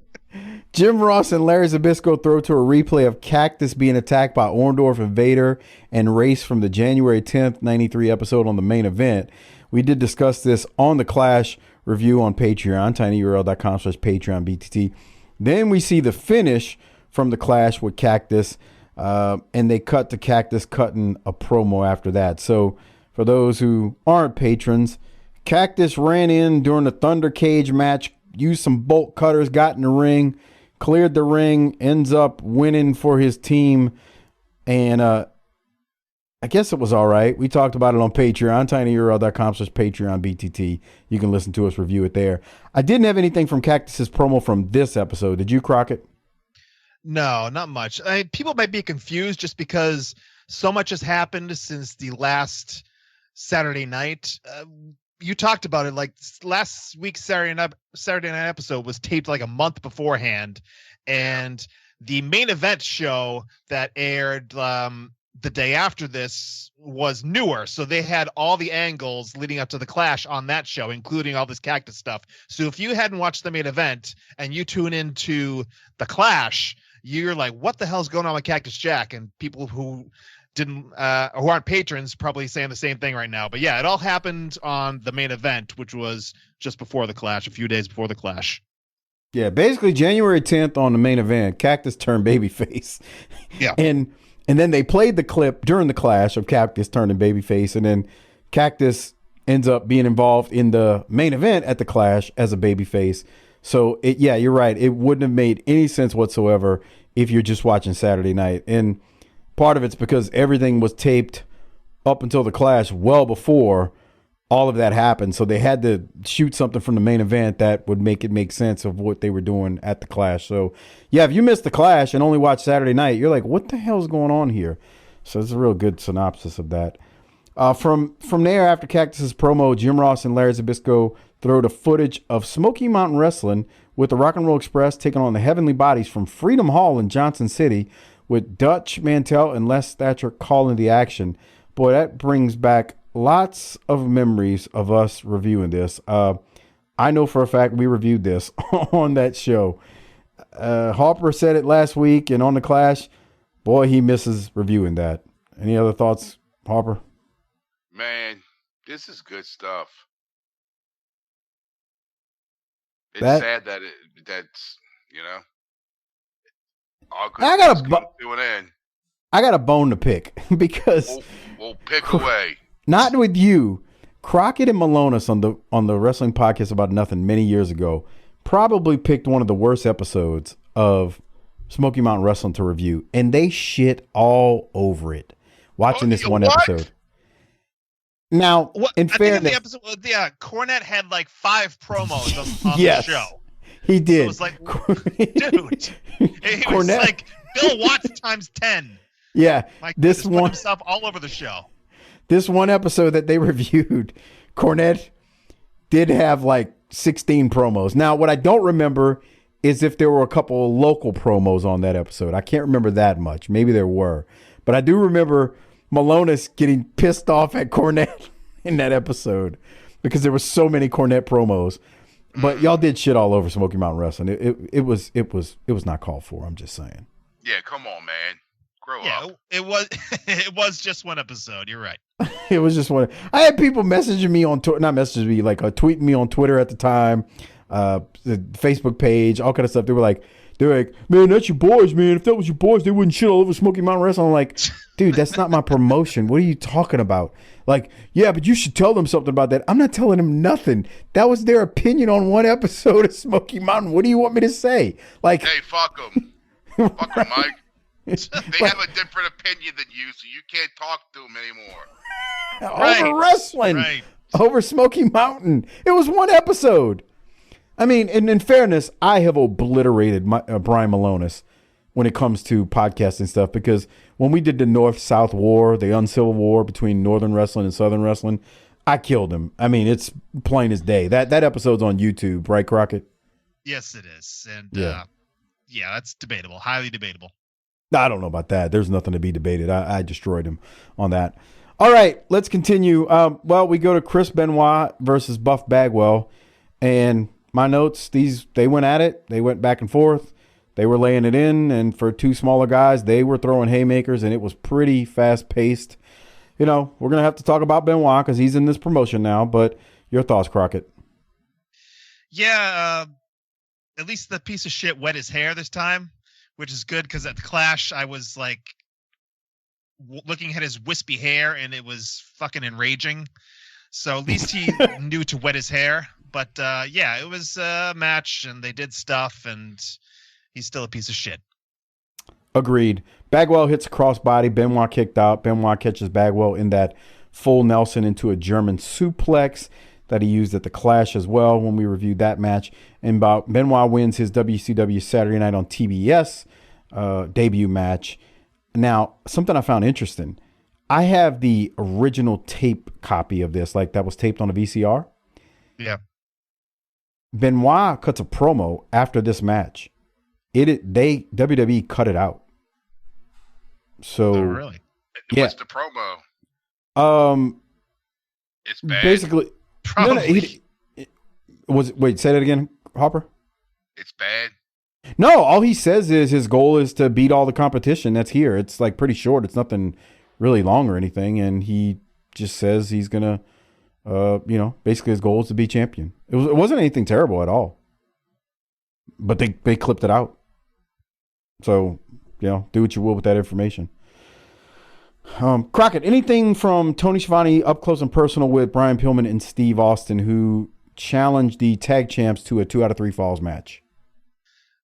[SPEAKER 6] Jim Ross and Larry Zbyszko throw to a replay of Cactus being attacked by Orndorff and Vader and Race from the January 10th, 93 episode on the main event. We did discuss this on the Clash review on Patreon, tinyurl.com/PatreonBTT. Then we see the finish from the Clash with Cactus, and they cut to Cactus cutting a promo after that. So for those who aren't patrons, Cactus ran in during the Thunder Cage match, used some bolt cutters, got in the ring, cleared the ring, ends up winning for his team. And I guess it was all right. We talked about it on Patreon, tinyurl.com/PatreonBTT. You can listen to us review it there. I didn't have anything from Cactus's promo from this episode. Did you, Crockett?
[SPEAKER 7] No, not much. People might be confused just because so much has happened since the last Saturday night. You talked about it, like last week's Saturday night episode was taped like a month beforehand, and the main event show that aired the day after this was newer, so they had all the angles leading up to the Clash on that show, including all this Cactus stuff. So if you hadn't watched the main event and you tune into the Clash, you're like, what the hell's going on with Cactus Jack? And people who who aren't patrons probably saying the same thing right now. But yeah, it all happened on the main event, which was just before the Clash, a few days before the Clash.
[SPEAKER 6] Yeah, basically January 10th on the main event, Cactus turned babyface.
[SPEAKER 7] Yeah.
[SPEAKER 6] And then they played the clip during the Clash of Cactus turning babyface, and then Cactus ends up being involved in the main event at the Clash as a babyface. So yeah, you're right. It wouldn't have made any sense whatsoever if you're just watching Saturday night. And part of it's because everything was taped up until the Clash well before all of that happened. So they had to shoot something from the main event that would make it make sense of what they were doing at the Clash. So yeah, if you missed the Clash and only watched Saturday night, you're like, what the hell's going on here? So it's a real good synopsis of that. From there, after Cactus's promo, Jim Ross and Larry Zbyszko throw the footage of Smoky Mountain Wrestling with the Rock and Roll Express taking on the Heavenly Bodies from Freedom Hall in Johnson City, with Dutch Mantell and Les Thatcher calling the action. Boy, that brings back lots of memories of us reviewing this. I know for a fact we reviewed this on that show. Harper said it last week, and on the Clash, boy, he misses reviewing that. Any other thoughts, Harper?
[SPEAKER 8] Man, this is good stuff. It's sad that that's, you know, all good
[SPEAKER 6] I got a bone to pick because
[SPEAKER 8] we'll pick away.
[SPEAKER 6] Not with you. Crockett and Malonis on the Wrestling Podcast About Nothing many years ago probably picked one of the worst episodes of Smoky Mountain Wrestling to review, and they shit all over it watching this one episode. Now, in fairness,
[SPEAKER 7] the episode, Cornette had like 5 promos on
[SPEAKER 6] yes,
[SPEAKER 7] the show.
[SPEAKER 6] He did.
[SPEAKER 7] So it was like, dude, it was like Bill Watts times 10.
[SPEAKER 6] Yeah,
[SPEAKER 7] this one put himself all over the show.
[SPEAKER 6] This one episode that they reviewed, Cornette did have like 16 promos. Now, what I don't remember is if there were a couple of local promos on that episode. I can't remember that much. Maybe there were, but I do remember Malonis getting pissed off at Cornette in that episode because there were so many Cornette promos. But y'all did shit all over Smoky Mountain Wrestling. It was not called for. I'm just saying.
[SPEAKER 8] Yeah, come on, man. Grow up.
[SPEAKER 7] It was just one episode. You're right.
[SPEAKER 6] It was just one. I had people messaging me on tweeting me on Twitter at the time, the Facebook page, all kind of stuff. They're like, man, that's your boys, man. If that was your boys, they wouldn't shit all over Smoky Mountain Wrestling. I'm like, dude, that's not my promotion. What are you talking about? Like, yeah, but you should tell them something about that. I'm not telling them nothing. That was their opinion on one episode of Smoky Mountain. What do you want me to say? Like,
[SPEAKER 8] hey, fuck them. Fuck them, Mike. They have a different opinion than you, so you can't talk to them anymore.
[SPEAKER 6] Over wrestling. Right. Over Smoky Mountain. It was one episode. I mean, in fairness, I have obliterated Brian Malonis when it comes to podcasting stuff, because when we did the North-South war, the uncivil war between Northern Wrestling and Southern Wrestling, I killed him. I mean, it's plain as day. That episode's on YouTube, right, Crockett?
[SPEAKER 7] Yes, it is. And yeah, that's debatable. Highly debatable.
[SPEAKER 6] I don't know about that. There's nothing to be debated. I destroyed him on that. All right, let's continue. Well, we go to Chris Benoit versus Buff Bagwell, and my notes, they went at it. They went back and forth. They were laying it in, and for two smaller guys, they were throwing haymakers, and it was pretty fast-paced. You know, we're going to have to talk about Benoit because he's in this promotion now, but your thoughts, Crockett?
[SPEAKER 7] Yeah, at least the piece of shit wet his hair this time, which is good because at the Clash, I was like looking at his wispy hair, and it was fucking enraging. So at least he knew to wet his hair. But yeah, it was a match, and they did stuff, and he's still a piece of shit.
[SPEAKER 6] Agreed. Bagwell hits a crossbody. Benoit kicked out. Benoit catches Bagwell in that full Nelson into a German suplex that he used at the Clash as well when we reviewed that match. And Benoit wins his WCW Saturday Night on TBS debut match. Now, something I found interesting. I have the original tape copy of this, like that was taped on a VCR.
[SPEAKER 7] Yeah.
[SPEAKER 6] Benoit cuts a promo after this match. WWE cut it out. So
[SPEAKER 7] really?
[SPEAKER 6] Yeah.
[SPEAKER 8] What's the promo? It's bad.
[SPEAKER 6] Basically,
[SPEAKER 7] Probably.
[SPEAKER 6] wait, say that again, Harper.
[SPEAKER 8] It's bad.
[SPEAKER 6] No, all he says is his goal is to beat all the competition that's here. It's like pretty short. It's nothing really long or anything, and he just says he's gonna, basically his goal is to be champion. It wasn't anything terrible at all, but they clipped it out. So, do what you will with that information. Crockett, anything from Tony Schiavone up close and personal with Brian Pillman and Steve Austin, who challenged the tag champs to a 2 out of 3 falls match?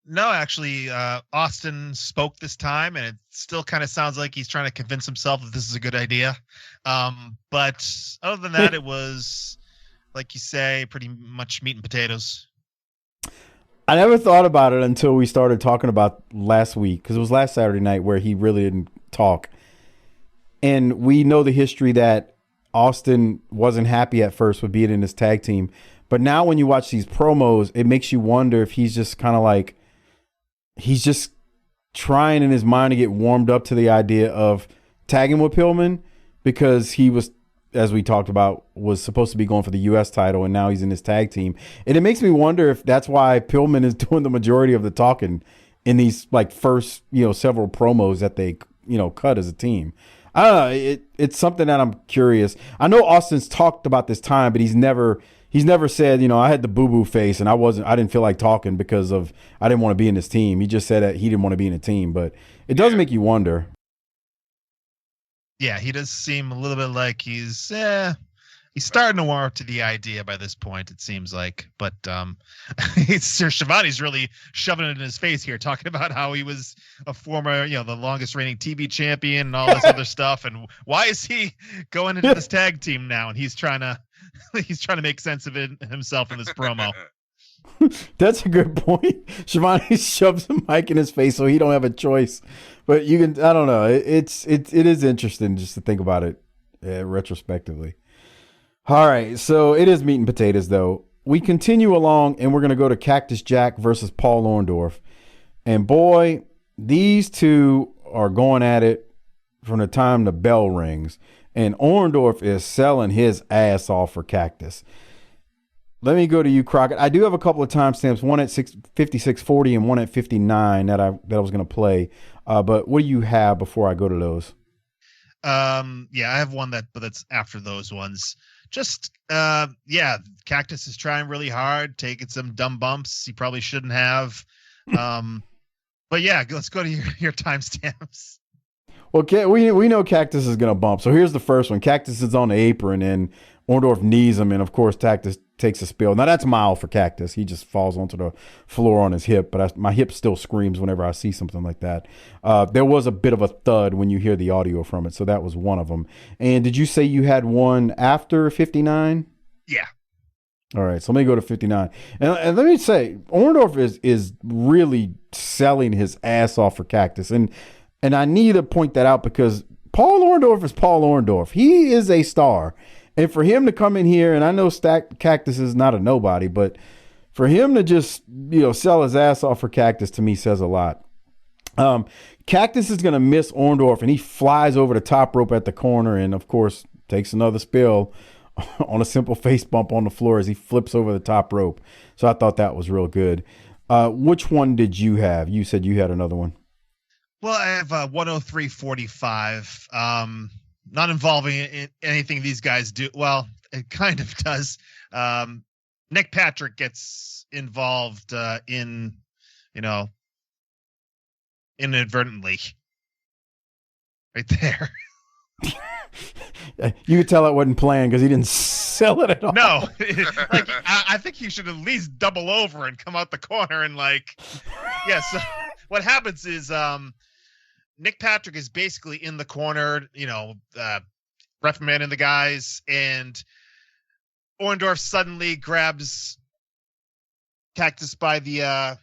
[SPEAKER 7] No, actually, Austin spoke this time, and it still kind of sounds like he's trying to convince himself that this is a good idea. But other than that, it was, like you say, pretty much meat and potatoes.
[SPEAKER 6] I never thought about it until we started talking about last week, because it was last Saturday night where he really didn't talk. And we know the history that Austin wasn't happy at first with being in his tag team. But now when you watch these promos, it makes you wonder if he's just kind of like, he's just trying in his mind to get warmed up to the idea of tagging with Pillman, because he was, as we talked about, was supposed to be going for the U.S. title, and now he's in his tag team. And it makes me wonder if that's why Pillman is doing the majority of the talking in these like first, several promos that they, cut as a team. I don't know. It's something that I'm curious. I know Austin's talked about this time, but he's never said, I had the boo-boo face and I didn't feel like talking because of, I didn't want to be in this team. He just said that he didn't want to be in a team, but it does make you wonder.
[SPEAKER 7] Yeah, he does seem a little bit like he's starting to warm up to the idea by this point, it seems like. But Sir Schiavone's really shoving it in his face here, talking about how he was a former, the longest reigning TV champion and all this other stuff. And why is he going into this tag team now? And he's trying to make sense of it himself in this promo.
[SPEAKER 6] That's a good point. Schiavone shoves the mic in his face so he don't have a choice. But I don't know. It is interesting just to think about it retrospectively. All right, so it is meat and potatoes, though. We continue along, and we're going to go to Cactus Jack versus Paul Orndorff. And boy, these two are going at it from the time the bell rings. And Orndorff is selling his ass off for Cactus. Let me go to you, Crockett. I do have a couple of timestamps, one at 56:40 and one at 59 that I was going to play. But what do you have before I go to those?
[SPEAKER 7] Yeah, I have one that's after those ones. Just, Cactus is trying really hard, taking some dumb bumps he probably shouldn't have. But yeah, let's go to your timestamps.
[SPEAKER 6] Well, we know Cactus is going to bump. So here's the first one. Cactus is on the apron, and Orndorff knees him, and of course Cactus takes a spill. Now that's mild for Cactus. He just falls onto the floor on his hip, but my hip still screams whenever I see something like that. There was a bit of a thud when you hear the audio from it, so that was one of them. And did you say you had one after 59?
[SPEAKER 7] Yeah.
[SPEAKER 6] All right, so let me go to 59. And let me say, Orndorff is really selling his ass off for Cactus. And I need to point that out because Paul Orndorff is Paul Orndorff. He is a star. And for him to come in here, and I know Cactus is not a nobody, but for him to just, sell his ass off for Cactus, to me, says a lot. Cactus is going to miss Orndorff, and he flies over the top rope at the corner and, of course, takes another spill on a simple face bump on the floor as he flips over the top rope. So I thought that was real good. Which one did you have? You said you had another one.
[SPEAKER 7] Well, I have 103.45. Not involving anything these guys do. Well, it kind of does. Nick Patrick gets involved inadvertently. Right there.
[SPEAKER 6] You could tell it wasn't planned because he didn't sell it at all.
[SPEAKER 7] No, I think he should at least double over and come out the corner and So what happens is Nick Patrick is basically in the corner, reprimanding the guys, and Orndorff suddenly grabs Cactus by the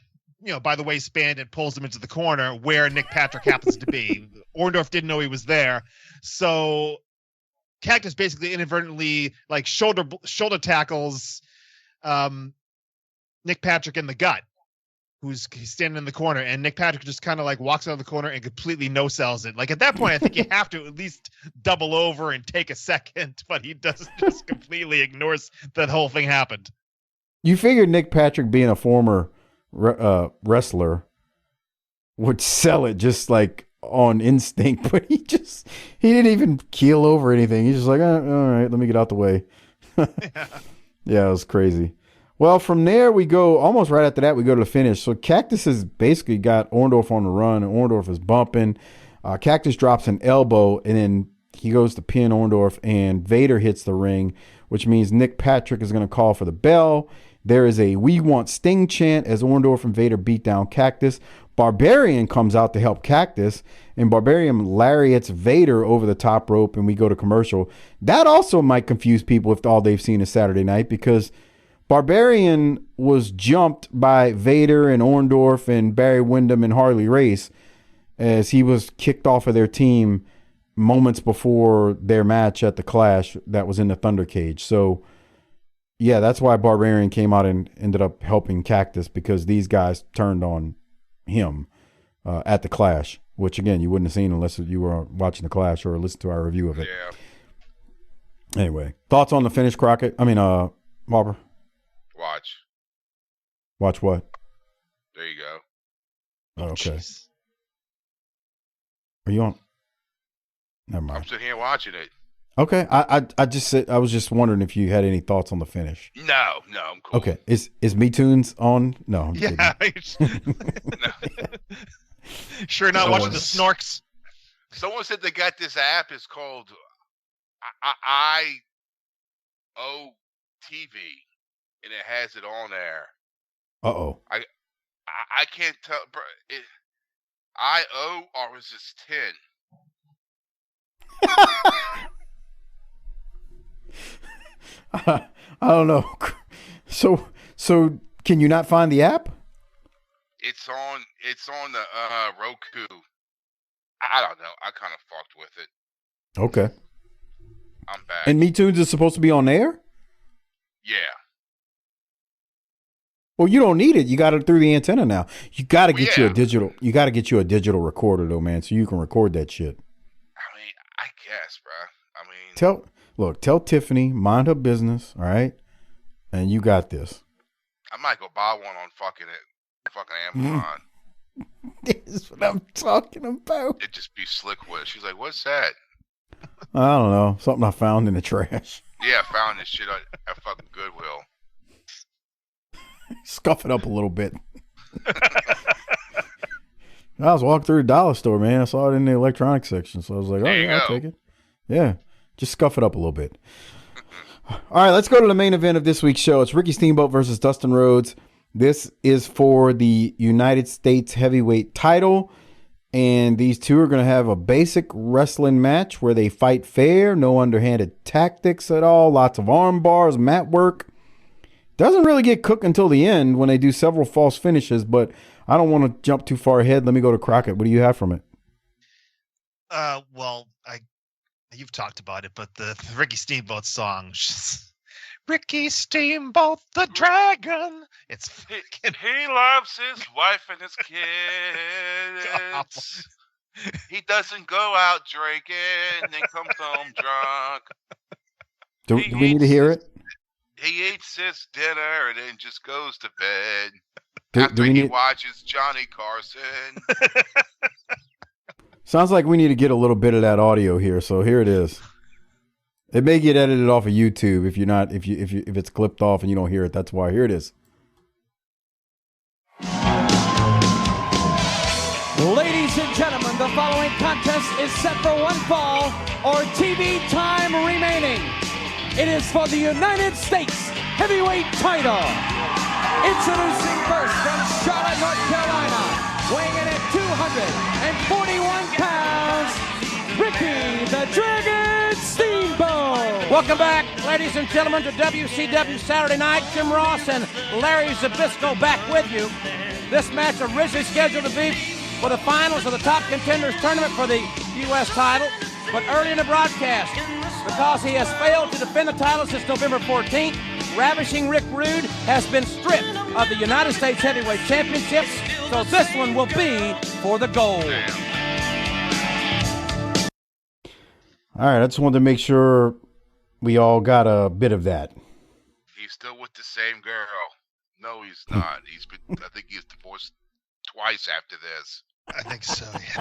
[SPEAKER 7] waistband and pulls him into the corner where Nick Patrick happens to be. Orndorff didn't know he was there, so Cactus basically inadvertently shoulder tackles Nick Patrick in the gut, he's standing in the corner, and Nick Patrick just kind of walks out of the corner and completely no-sells it. At that point, I think you have to at least double over and take a second, but he doesn't, just completely ignores that whole thing happened.
[SPEAKER 6] You figured Nick Patrick, being a former wrestler, would sell it just on instinct, but he didn't even keel over anything. He's just all right, let me get out the way. Yeah, it was crazy. Well, from there we go, almost right after that, we go to the finish. So Cactus has basically got Orndorff on the run, and Orndorff is bumping. Cactus drops an elbow, and then he goes to pin Orndorff, and Vader hits the ring, which means Nick Patrick is going to call for the bell. There is a "We Want Sting" chant as Orndorff and Vader beat down Cactus. Barbarian comes out to help Cactus, and Barbarian lariats Vader over the top rope, and we go to commercial. That also might confuse people if all they've seen is Saturday Night, because Barbarian was jumped by Vader and Orndorff and Barry Windham and Harley Race as he was kicked off of their team moments before their match at the Clash that was in the Thunder Cage. So, yeah, that's why Barbarian came out and ended up helping Cactus, because these guys turned on him at the Clash, which, again, you wouldn't have seen unless you were watching the Clash or listened to our review of it.
[SPEAKER 8] Yeah.
[SPEAKER 6] Anyway, thoughts on the finish, Crockett? Harper? Watch what?
[SPEAKER 8] There you go.
[SPEAKER 6] Oh, okay. Are you on? Never mind.
[SPEAKER 8] I'm sitting here watching it.
[SPEAKER 6] Okay. I just said, I was just wondering if you had any thoughts on the finish.
[SPEAKER 8] No, I'm cool.
[SPEAKER 6] Okay. Is Me Toons on? No. I'm
[SPEAKER 7] kidding. Sure not watching the snorks.
[SPEAKER 8] Someone said they got this app. It's called IOTV, and it has it on there.
[SPEAKER 6] Uh-oh.
[SPEAKER 8] I can't tell. IO or is this
[SPEAKER 6] 10? I don't know. So can you not find the app?
[SPEAKER 8] It's on the Roku. I don't know. I kind of fucked with it.
[SPEAKER 6] Okay.
[SPEAKER 8] I'm back.
[SPEAKER 6] And Me Toons is supposed to be on air?
[SPEAKER 8] Yeah.
[SPEAKER 6] Well, you don't need it. You got it through the antenna now. You got to get you a digital. You got to get you a digital recorder though, man, so you can record that shit.
[SPEAKER 8] I guess, bro.
[SPEAKER 6] Tell Tiffany, mind her business, all right? And you got this.
[SPEAKER 8] I might go buy one on fucking Amazon.
[SPEAKER 6] That's what I'm talking about.
[SPEAKER 8] It just be slick with it. She's like, "What's that?"
[SPEAKER 6] I don't know. Something I found in the trash.
[SPEAKER 8] Yeah, I found this shit at fucking Goodwill.
[SPEAKER 6] Scuff it up a little bit. I was walking through a dollar store, man. I saw it in the electronics section, so I was like, "Oh yeah, I'll take it." Yeah, just scuff it up a little bit. All right, let's go to the main event of this week's show. It's Ricky Steamboat versus Dustin Rhodes. This is for the United States heavyweight title, and these two are going to have a basic wrestling match where they fight fair, no underhanded tactics at all, lots of arm bars, mat work. Doesn't really get cooked until the end when they do several false finishes, but I don't want to jump too far ahead. Let me go to Crockett. What do you have from it?
[SPEAKER 7] Well, you've talked about it, but the Ricky Steamboat song, Ricky Steamboat the Dragon. He
[SPEAKER 8] loves his wife and his kids. He doesn't go out drinking and comes home drunk.
[SPEAKER 6] Do we need to hear it?
[SPEAKER 8] He eats his dinner and then just goes to bed
[SPEAKER 6] Do we need...
[SPEAKER 8] watches Johnny Carson.
[SPEAKER 6] Sounds like we need to get a little bit of that audio here. So here it is. It may get edited off of YouTube if it's clipped off and you don't hear it. That's why. Here it is.
[SPEAKER 16] Ladies and gentlemen, the following contest is set for one fall or TV time remaining. It is for the United States Heavyweight title. Introducing first from Charlotte, North Carolina, weighing in at 241 pounds, Ricky the Dragon Steamboat.
[SPEAKER 9] Welcome back, ladies and gentlemen, to WCW Saturday Night. Jim Ross and Larry Zbyszko back with you. This match originally scheduled to be for the finals of the Top Contenders Tournament for the U.S. title, but early in the broadcast, because he has failed to defend the title since November 14th, Ravishing Rick Rude has been stripped of the United States Heavyweight Championships, so this one will be for the gold.
[SPEAKER 6] All right, I just wanted to make sure we all got a bit of that.
[SPEAKER 8] He's still with the same girl. No, he's not. I think he's divorced twice after this.
[SPEAKER 7] I think so, yeah.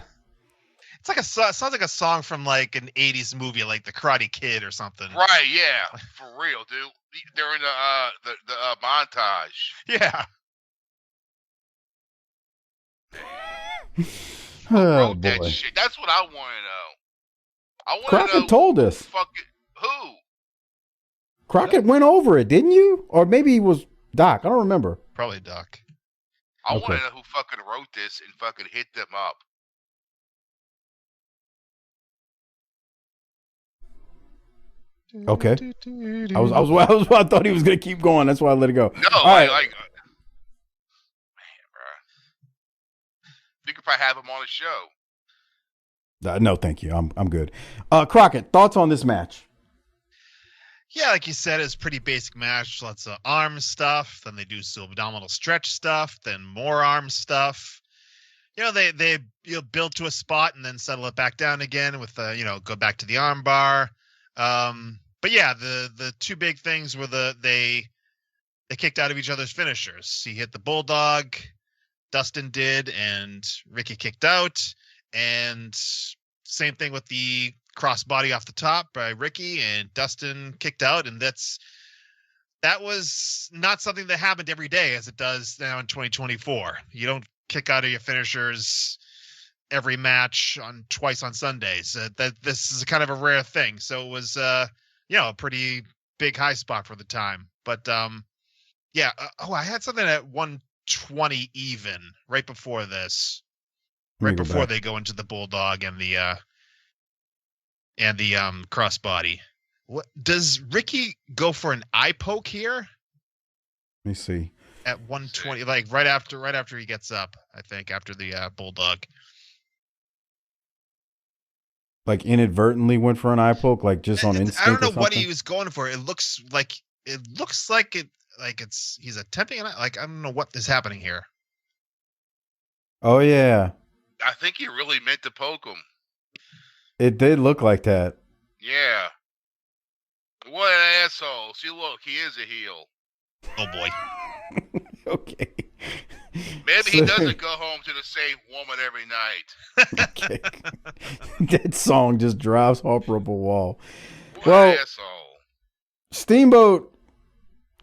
[SPEAKER 7] It's like sounds like a song from like an 80s movie, like The Karate Kid or something.
[SPEAKER 8] Right, yeah. For real, dude. During the montage.
[SPEAKER 7] Yeah.
[SPEAKER 6] Oh,
[SPEAKER 8] boy. That shit? That's what I want to know. I want to know.
[SPEAKER 6] Crockett told us.
[SPEAKER 8] Who?
[SPEAKER 6] Crockett went over it, didn't you? Or maybe it was Doc. I don't remember.
[SPEAKER 7] Probably Doc.
[SPEAKER 8] I want to know who fucking wrote this and fucking hit them up.
[SPEAKER 6] Okay. I thought he was gonna keep going. That's why I let it go.
[SPEAKER 8] No,
[SPEAKER 6] all right.
[SPEAKER 8] man, bro. You could probably have him on the show.
[SPEAKER 6] No, thank you. I'm good. Crockett, thoughts on this match?
[SPEAKER 7] Yeah, like you said, it's a pretty basic match. Lots of arm stuff. Then they do some abdominal stretch stuff. Then more arm stuff. You know, they build to a spot and then settle it back down again with go back to the arm bar. But yeah, the two big things were they kicked out of each other's finishers. He hit the Bulldog, Dustin did, and Ricky kicked out. And same thing with the crossbody off the top by Ricky, and Dustin kicked out. And that was not something that happened every day as it does now in 2024. You don't kick out of your finishers every match twice on Sundays. This is kind of a rare thing. So it was, a pretty big high spot for the time. But I had something at 120 even right before this, right before they go into the Bulldog and the crossbody. What does Ricky go for an eye poke here?
[SPEAKER 6] Let me see.
[SPEAKER 7] At 120, like right after he gets up, I think after the Bulldog.
[SPEAKER 6] Like inadvertently went for an eye poke, like just on instinct.
[SPEAKER 7] I don't know what he was going for. It looks like he's attempting it. Like I don't know what is happening here.
[SPEAKER 6] Oh yeah.
[SPEAKER 8] I think he really meant to poke him.
[SPEAKER 6] It did look like that.
[SPEAKER 8] Yeah. What an asshole. See, look, he is a heel.
[SPEAKER 7] Oh boy.
[SPEAKER 6] Okay.
[SPEAKER 8] Maybe he doesn't go home to the same woman every night.
[SPEAKER 6] Okay. That song just drives Harper up a wall.
[SPEAKER 8] What an asshole.
[SPEAKER 6] Steamboat,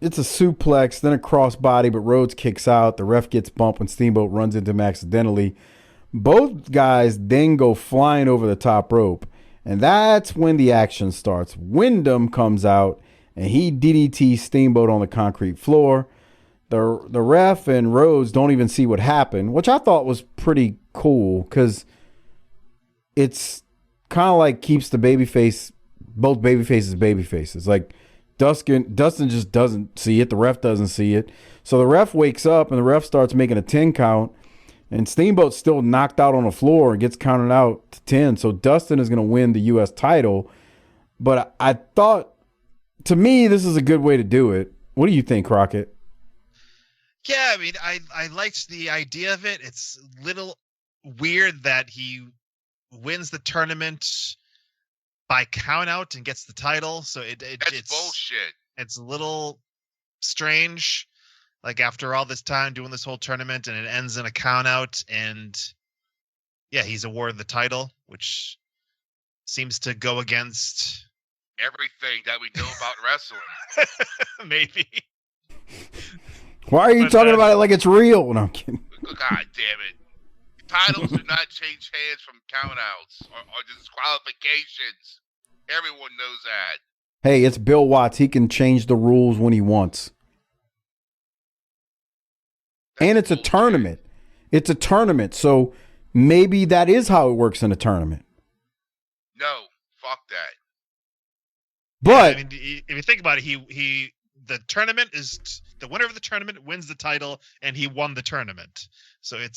[SPEAKER 6] it's a suplex, then a crossbody, but Rhodes kicks out. The ref gets bumped when Steamboat runs into him accidentally. Both guys then go flying over the top rope, and that's when the action starts. Wyndham comes out, and he DDTs Steamboat on the concrete floor. The ref and Rhodes don't even see what happened, which I thought was pretty cool because it's kind of like keeps the both babyfaces. Like Dustin just doesn't see it. The ref doesn't see it. So the ref wakes up and the ref starts making a 10 count, and Steamboat's still knocked out on the floor and gets counted out to 10. So Dustin is going to win the U.S. title. But I thought, to me, this is a good way to do it. What do you think, Crockett?
[SPEAKER 7] Yeah, I mean, I liked the idea of it. It's a little weird that he wins the tournament by count out and gets the title. So it's
[SPEAKER 8] bullshit.
[SPEAKER 7] It's a little strange. Like after all this time doing this whole tournament and it ends in a count out, and yeah, he's awarded the title, which seems to go against
[SPEAKER 8] everything that we know about wrestling.
[SPEAKER 7] Maybe.
[SPEAKER 6] Why are you talking about it like it's real? No, I'm kidding.
[SPEAKER 8] God damn it. Titles do not change hands from countouts or disqualifications. Everyone knows that.
[SPEAKER 6] Hey, it's Bill Watts. He can change the rules when he wants. And it's a tournament. It's a tournament. So maybe that is how it works in a tournament.
[SPEAKER 8] No, fuck that.
[SPEAKER 6] But
[SPEAKER 7] I mean, if you think about it, the tournament is the winner of the tournament wins the title, and he won the tournament. So you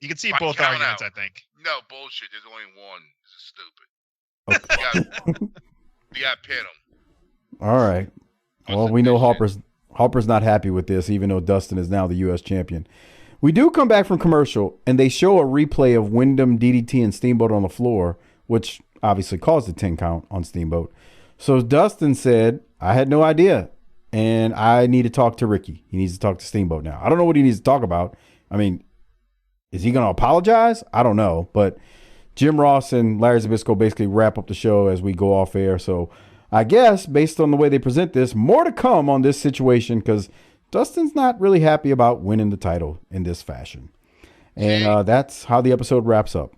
[SPEAKER 7] can see both arguments, I think.
[SPEAKER 8] No bullshit. There's only one. This is stupid.
[SPEAKER 6] Okay.
[SPEAKER 8] You got to pin him.
[SPEAKER 6] All right. Well, we know Harper's not happy with this, even though Dustin is now the U.S. champion. We do come back from commercial, and they show a replay of Wyndham, DDT, and Steamboat on the floor, which obviously caused the 10 count on Steamboat. So Dustin said, I had no idea, and I need to talk to Ricky. He needs to talk to Steamboat now. I don't know what he needs to talk about. I mean, is he going to apologize? I don't know. But Jim Ross and Larry Zbyszko basically wrap up the show as we go off air. So I guess based on the way they present this, more to come on this situation because Dustin's not really happy about winning the title in this fashion. And that's how the episode wraps up.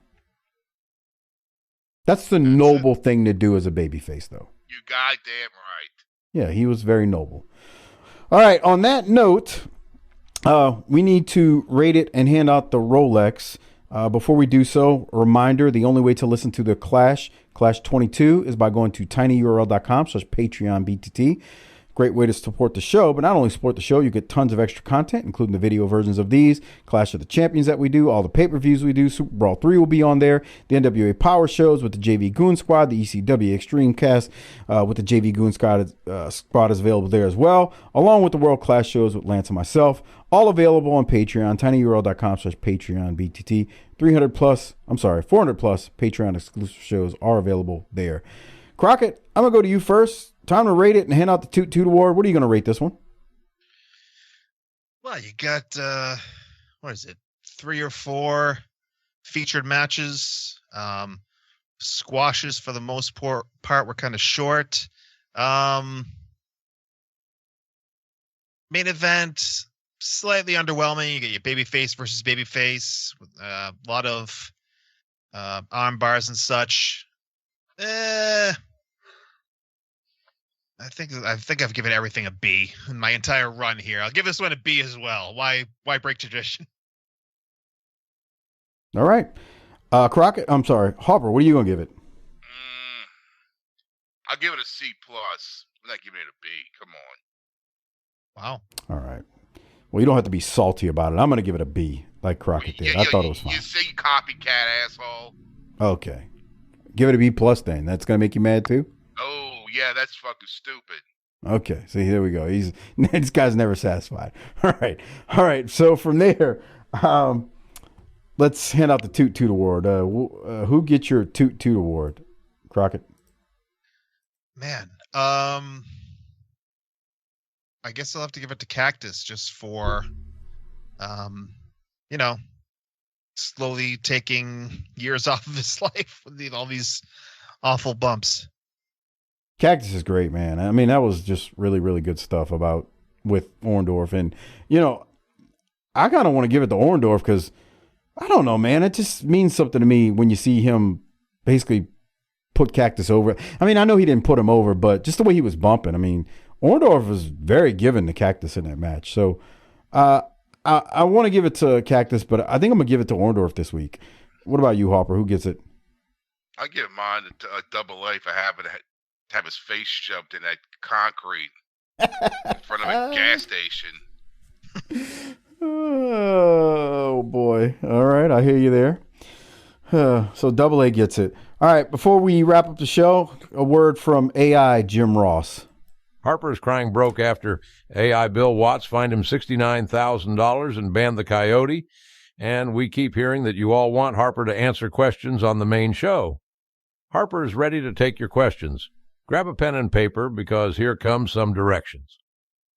[SPEAKER 6] That's the noble thing to do as a babyface, though.
[SPEAKER 8] You goddamn right.
[SPEAKER 6] Yeah, he was very noble. All right, on that note, we need to rate it and hand out the Rolex. Before we do so, a reminder, the only way to listen to the Clash 22, is by going to tinyurl.com/PatreonBTT. Great way to support the show, but not only support the show, you get tons of extra content, including the video versions of these, Clash of the Champions that we do, all the pay-per-views we do, Super Brawl 3 will be on there, the NWA Power Shows with the JV Goon Squad, the ECW Extreme Cast with the JV Goon Squad is available there as well, along with the World Class shows with Lance and myself, all available on Patreon, tinyurl.com/PatreonBTT. 400 plus Patreon exclusive shows are available there. Crockett, I'm going to go to you first. Time to rate it and hand out the Toot Toot Award. What are you going to rate this one?
[SPEAKER 7] Well, you got, 3 or 4 featured matches. Squashes, for the most part, were kind of short. Main event, slightly underwhelming. You get your babyface versus babyface. A lot of arm bars and such. I think I've given everything a B in my entire run here. I'll give this one a B as well. Why break tradition?
[SPEAKER 6] All right. Crockett, I'm sorry. Harper, what are you going to give it?
[SPEAKER 8] I'll give it a C+. I'm not giving it a B. Come on.
[SPEAKER 7] Wow.
[SPEAKER 6] All right. Well, you don't have to be salty about it. I'm going to give it a B, like Crockett did. I thought it was fine.
[SPEAKER 8] You say copycat asshole.
[SPEAKER 6] Okay. Give it a B+ then. That's going to make you mad too?
[SPEAKER 8] Oh, yeah, that's fucking stupid.
[SPEAKER 6] Okay, see, there we go. This guy's never satisfied. All right. So from there, let's hand out the Toot Toot Award. Who gets your Toot Toot Award? Crockett.
[SPEAKER 7] Man, I guess I'll have to give it to Cactus just for, slowly taking years off of his life with all these awful bumps.
[SPEAKER 6] Cactus is great, man. I mean, that was just really, really good stuff with Orndorff. And, I kind of want to give it to Orndorff because, I don't know, man. It just means something to me when you see him basically put Cactus over. I mean, I know he didn't put him over, but just the way he was bumping. I mean, Orndorff was very given to Cactus in that match. So I want to give it to Cactus, but I think I'm going to give it to Orndorff this week. What about you, Harper? Who gets it?
[SPEAKER 8] I give mine a double A for having have his face shoved in that concrete in front of a gas station.
[SPEAKER 6] Oh, boy. All right, I hear you there. So double A gets it. All right, before we wrap up the show, a word from AI Jim Ross.
[SPEAKER 1] Harper is crying broke after AI Bill Watts fined him $69,000 and banned the Coyote. And we keep hearing that you all want Harper to answer questions on the main show. Harper is ready to take your questions. Grab a pen and paper because here comes some directions.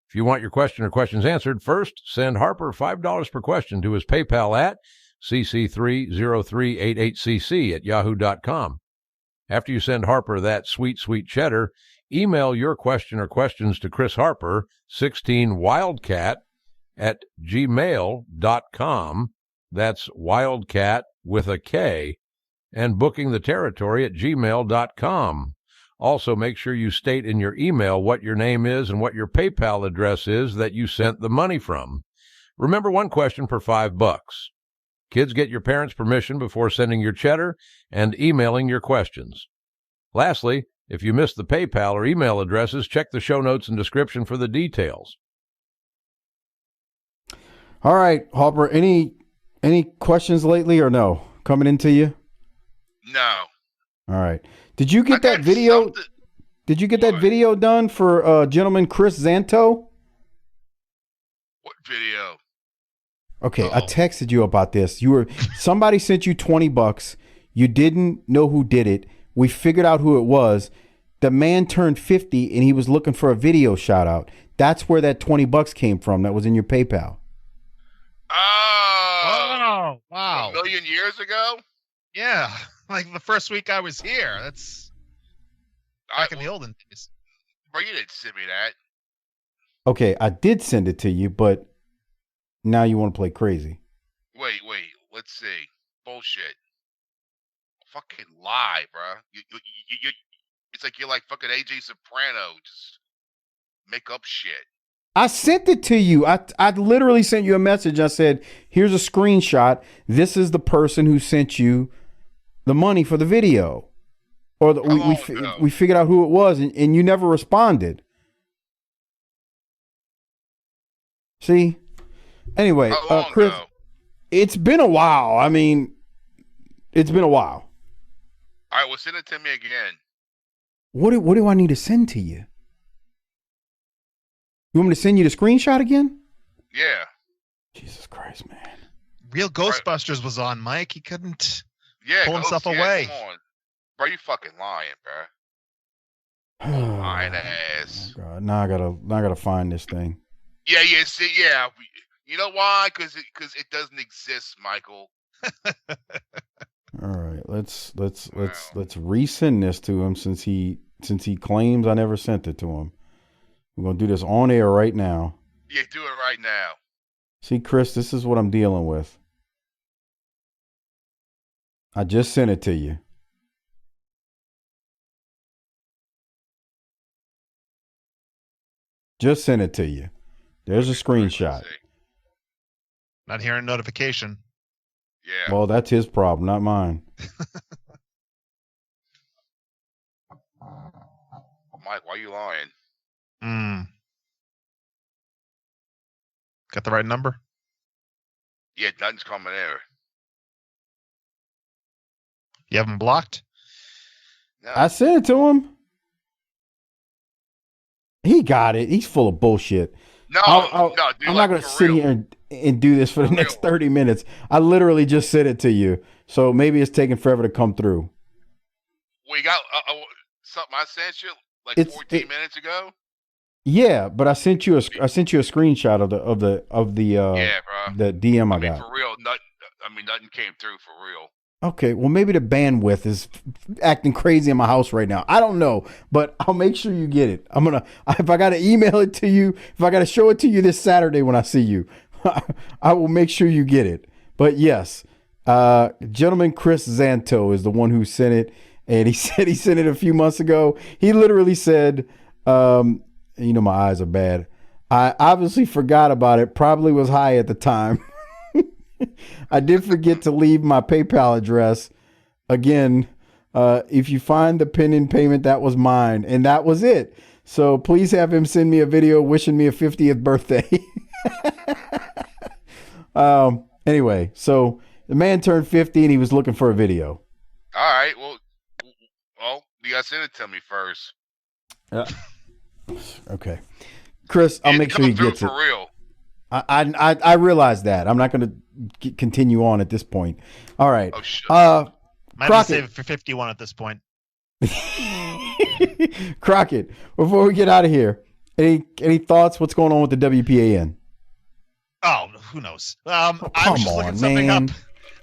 [SPEAKER 1] If you want your question or questions answered, first send Harper $5 per question to his PayPal at cc30388cc@yahoo.com. After you send Harper that sweet, sweet cheddar, email your question or questions to Chris Harper, 16wildcat@gmail.com. That's wildcat with a K, and BookingTheTerritory@gmail.com. Also, make sure you state in your email what your name is and what your PayPal address is that you sent the money from. Remember, one question per $5. Kids, get your parents' permission before sending your cheddar and emailing your questions. Lastly, if you missed the PayPal or email addresses, check the show notes and description for the details.
[SPEAKER 6] All right, Harper, any questions lately or no? Coming into you?
[SPEAKER 8] No.
[SPEAKER 6] All right. Did you get that video? Did you get that video done for gentleman Chris Zanto?
[SPEAKER 8] What video?
[SPEAKER 6] Okay, I texted you about this. Somebody sent you $20. You didn't know who did it. We figured out who it was. The man turned 50 and he was looking for a video shout out. That's where that $20 came from. That was in your PayPal.
[SPEAKER 8] Oh,
[SPEAKER 7] wow.
[SPEAKER 8] A million years ago?
[SPEAKER 7] Yeah, like the first week I was here. That's back in the olden days.
[SPEAKER 8] Bro, you didn't send me that.
[SPEAKER 6] Okay, I did send it to you, but now you want to play crazy.
[SPEAKER 8] Wait. Let's see. Bullshit. Fucking lie, bro. You it's like you're like fucking AJ Soprano. Just make up shit.
[SPEAKER 6] I sent it to you. I literally sent you a message. I said, here's a screenshot. This is the person who sent you the money for the video. Or we figured out who it was, and you never responded. See? Anyway, Chris, it's been a while. I mean, it's been a while.
[SPEAKER 8] All right, well, send it to me again.
[SPEAKER 6] What do I need to send to you? You want me to send you the screenshot again?
[SPEAKER 8] Yeah.
[SPEAKER 6] Jesus Christ, man.
[SPEAKER 7] Real Ghostbusters was on, Mike. He couldn't pull himself
[SPEAKER 8] Yeah,
[SPEAKER 7] away.
[SPEAKER 8] come on. Bro, you fucking lying, bro. Lying ass.
[SPEAKER 6] Oh, God. Now I gotta find this thing.
[SPEAKER 8] Yeah. See, yeah. You know why? Because it doesn't exist, Michael.
[SPEAKER 6] All right, let's resend this to him since he claims I never sent it to him. We're gonna do this on air right now.
[SPEAKER 8] Yeah, do it right now.
[SPEAKER 6] See, Chris, this is what I'm dealing with. I just sent it to you. Just sent it to you. There's a screenshot.
[SPEAKER 7] Not hearing notification.
[SPEAKER 8] Yeah.
[SPEAKER 6] Well, that's his problem, not mine.
[SPEAKER 8] Mike, why are you lying?
[SPEAKER 7] Got the right number?
[SPEAKER 8] Yeah, nothing's coming there.
[SPEAKER 7] You have him blocked?
[SPEAKER 8] No.
[SPEAKER 6] I sent it to him. He got it. He's full of bullshit.
[SPEAKER 8] No, dude,
[SPEAKER 6] I'm not going to sit here and do this for the next 30 minutes. I literally just sent it to you. So maybe it's taking forever to come through.
[SPEAKER 8] We got something I sent you like 14 minutes ago.
[SPEAKER 6] Yeah, but I sent you a screenshot of the the DM I got.
[SPEAKER 8] For real, nothing came through for real.
[SPEAKER 6] Okay, well maybe the bandwidth is acting crazy in my house right now. I don't know, but I'll make sure you get it. If I got to email it to you, if I got to show it to you this Saturday when I see you, I will make sure you get it. But yes, gentleman Chris Zanto is the one who sent it, and he said he sent it a few months ago. He literally said, my eyes are bad. I obviously forgot about it, probably was high at the time. I did forget to leave my PayPal address. Again, if you find the pending payment, that was mine. And that was it. So please have him send me a video wishing me a 50th birthday. Anyway, so the man turned 50 and he was looking for a video.
[SPEAKER 8] All right. Well, you got to send it to me first.
[SPEAKER 6] Okay. Chris, I'll make sure he gets it.
[SPEAKER 8] For real.
[SPEAKER 6] I realize that. I'm not going to continue on at this point. All right.
[SPEAKER 8] Oh, shit.
[SPEAKER 17] Might have saved for 51 at this point.
[SPEAKER 6] Crockett, before we get out of here, any thoughts? What's going on with the WPAN?
[SPEAKER 17] Oh, who knows? I was just looking something up.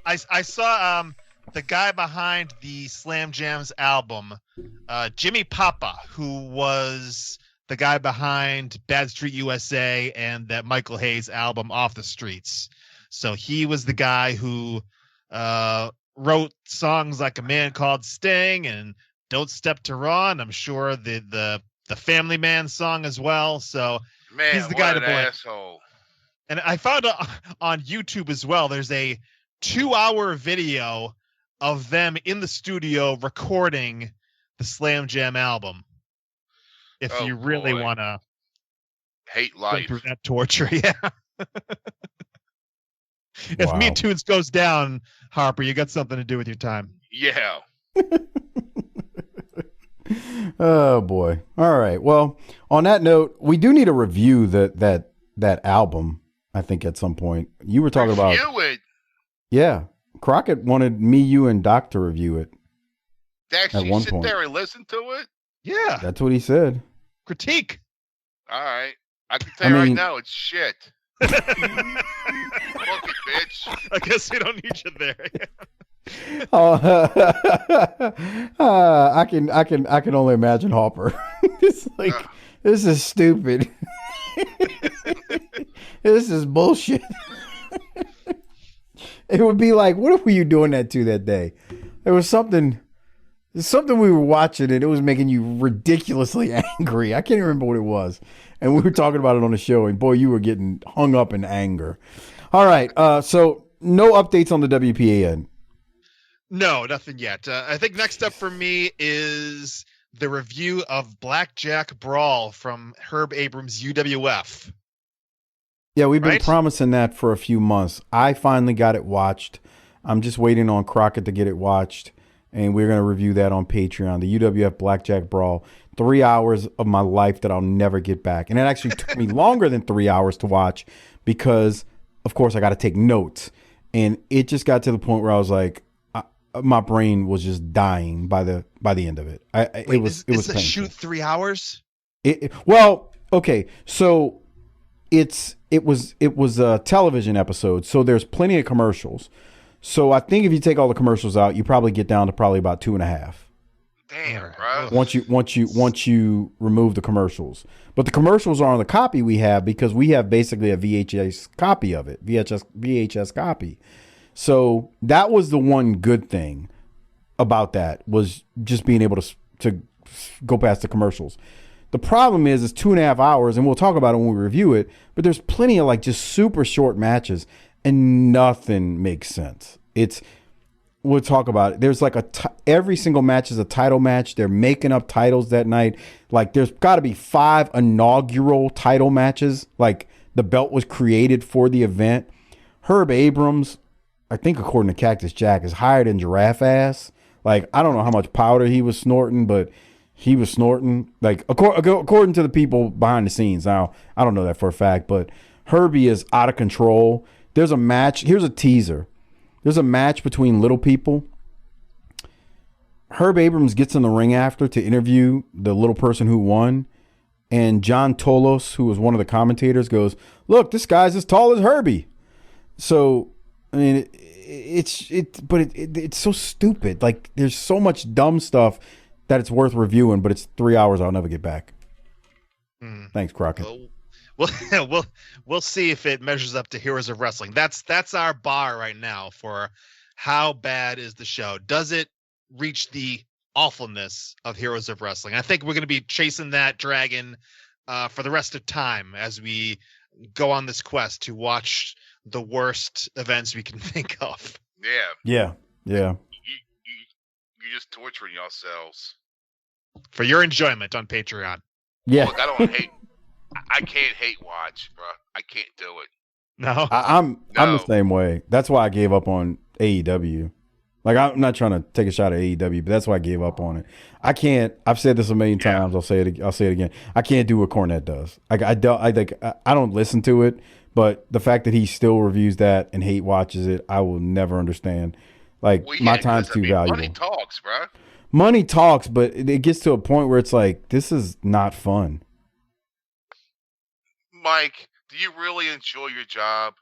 [SPEAKER 17] I saw the guy behind the Slam Jams album, Jimmy Papa, who was the guy behind Bad Street USA and that Michael Hayes album Off the Streets. So he was the guy who wrote songs like A Man Called Sting and Don't Step to Ron. I'm sure the Family Man song as well. So
[SPEAKER 8] man,
[SPEAKER 17] he's the guy to blame.
[SPEAKER 8] Asshole.
[SPEAKER 17] And I found on YouTube as well, there's a 2-hour video of them in the studio recording the Slam Jam album. If you really want to
[SPEAKER 8] hate life
[SPEAKER 17] through that torture, yeah. If Me Toons goes down, Harper, you got something to do with your time.
[SPEAKER 8] Yeah.
[SPEAKER 6] Oh boy. All right. Well, on that note, we do need to review that album. I think at some point you were talking about.
[SPEAKER 8] Review it.
[SPEAKER 6] Yeah, Crockett wanted me, you, and Doc to review it.
[SPEAKER 8] Actually, sit there and listen to it.
[SPEAKER 17] Yeah,
[SPEAKER 6] that's what he said.
[SPEAKER 17] Critique.
[SPEAKER 8] All right, I can tell you right now, it's shit. Look it, bitch.
[SPEAKER 17] I guess we don't need you there.
[SPEAKER 6] I can only imagine Harper. It's like this is stupid. This is bullshit. It would be like, what were you doing that to that day? There was something we were watching and it was making you ridiculously angry. I can't even remember what it was. And we were talking about it on the show and boy, you were getting hung up in anger. All right. So no updates on the WPAN.
[SPEAKER 17] No, nothing yet. I think next up for me is the review of Blackjack Brawl from Herb Abrams' UWF.
[SPEAKER 6] Yeah, we've been promising that for a few months. I finally got it watched. I'm just waiting on Crockett to get it watched, and we're going to review that on Patreon. The UWF Blackjack Brawl, 3 hours of my life that I'll never get back. And it actually took me longer than 3 hours to watch because, of course, I got to take notes. And it just got to the point where I was like, my brain was just dying by the end of it. It was
[SPEAKER 17] a shoot 3 hours?
[SPEAKER 6] Well, okay, so it was a television episode, so there's plenty of commercials. So I think if you take all the commercials out, you probably get down to probably about 2.5.
[SPEAKER 8] Damn, bro.
[SPEAKER 6] Once you remove the commercials, but the commercials are on the copy we have because we have basically a VHS copy of it, VHS copy. So that was the one good thing about that was just being able to go past the commercials. The problem is it's 2.5 hours, and we'll talk about it when we review it, but there's plenty of like just super short matches and nothing makes sense. We'll talk about it. There's like every single match is a title match. They're making up titles that night. Like there's got to be 5 inaugural title matches. Like the belt was created for the event. Herb Abrams, I think according to Cactus Jack, is higher than Giraffe Ass. Like I don't know how much powder he was snorting, but he was snorting. Like according to the people behind the scenes. Now I don't know that for a fact, but Herbie is out of control. There's a match. Here's a teaser. There's a match between little people. Herb Abrams gets in the ring after to interview the little person who won. And John Tolos, who was one of the commentators, goes, "Look, this guy's as tall as Herbie." So, I mean, it's so stupid. Like, there's so much dumb stuff that it's worth reviewing, but it's 3 hours I'll never get back. Thanks, Crockett.
[SPEAKER 17] We'll see if it measures up to Heroes of Wrestling. That's our bar right now for how bad is the show. Does it reach the awfulness of Heroes of Wrestling? I think we're going to be chasing that dragon for the rest of time as we go on this quest to watch the worst events we can think of.
[SPEAKER 6] Yeah.
[SPEAKER 8] You're just torturing yourselves
[SPEAKER 17] for your enjoyment on Patreon.
[SPEAKER 6] Yeah.
[SPEAKER 8] Look, I can't hate watch, bro. I can't do it.
[SPEAKER 17] No,
[SPEAKER 6] I'm the same way. That's why I gave up on AEW. Like, I'm not trying to take a shot at AEW, but that's why I gave up on it. I can't. I've said this a million times. I'll say it again. I can't do what Cornette does. Like I don't listen to it, But the fact that he still reviews that and hate watches it, I will never understand. Like, my time's too valuable.
[SPEAKER 8] Money talks, bro.
[SPEAKER 6] Money talks, but it gets to a point where it's like, this is not fun.
[SPEAKER 8] Mike, do you really enjoy your job?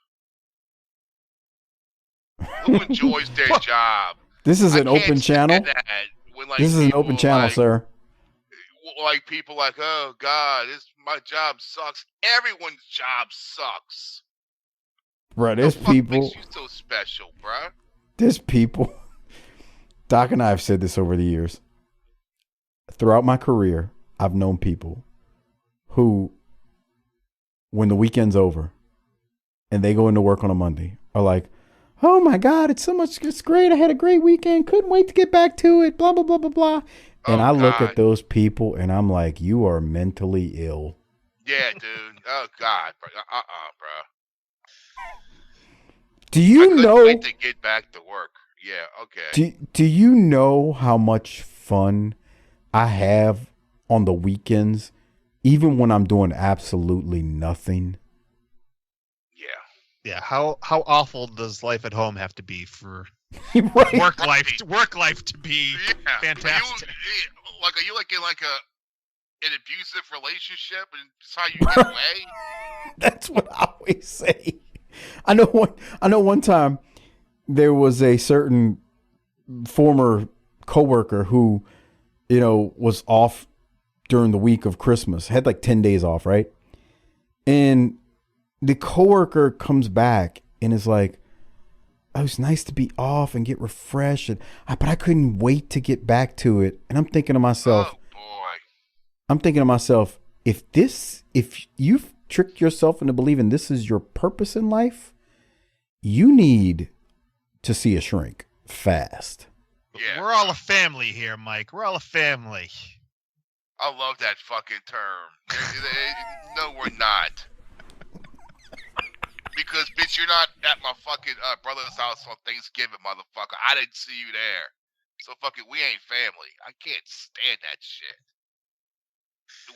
[SPEAKER 8] Who enjoys their job?
[SPEAKER 6] This is an open channel.
[SPEAKER 8] When, like,
[SPEAKER 6] this is an open channel, sir.
[SPEAKER 8] Like, people like, oh, God, my job sucks. Everyone's job sucks.
[SPEAKER 6] Bro, there's people.
[SPEAKER 8] What makes you so special, bro?
[SPEAKER 6] There's people. Doc and I have said this over the years. Throughout my career, I've known people who, when the weekend's over and they go into work on a Monday, are like, oh my God, it's great. I had a great weekend. Couldn't wait to get back to it. Blah, blah, blah, blah, blah. And I look at those people and I'm like, you are mentally ill.
[SPEAKER 8] Yeah, dude. Oh, God. Bro. Bro.
[SPEAKER 6] Do you know?
[SPEAKER 8] Wait to get back to work. Yeah, okay.
[SPEAKER 6] Do you know how much fun I have on the weekends, even when I'm doing absolutely nothing?
[SPEAKER 17] Yeah. How awful does life at home have to be for
[SPEAKER 6] right.
[SPEAKER 17] work life to be fantastic?
[SPEAKER 8] Are you like in like an abusive relationship and it's how you get away?
[SPEAKER 6] That's what I always say. I know one time there was a certain former coworker who, was off during the week of Christmas, had like 10 days off, right? And the coworker comes back and is like, oh, it was nice to be off and get refreshed, but I couldn't wait to get back to it. And I'm thinking to myself, if you've tricked yourself into believing this is your purpose in life, you need to see a shrink fast.
[SPEAKER 17] Yeah. We're all a family here, Mike. We're all a family.
[SPEAKER 8] I love that fucking term. No, we're not. Because, bitch, you're not at my fucking brother's house on Thanksgiving, motherfucker. I didn't see you there. So, fucking, we ain't family. I can't stand that shit.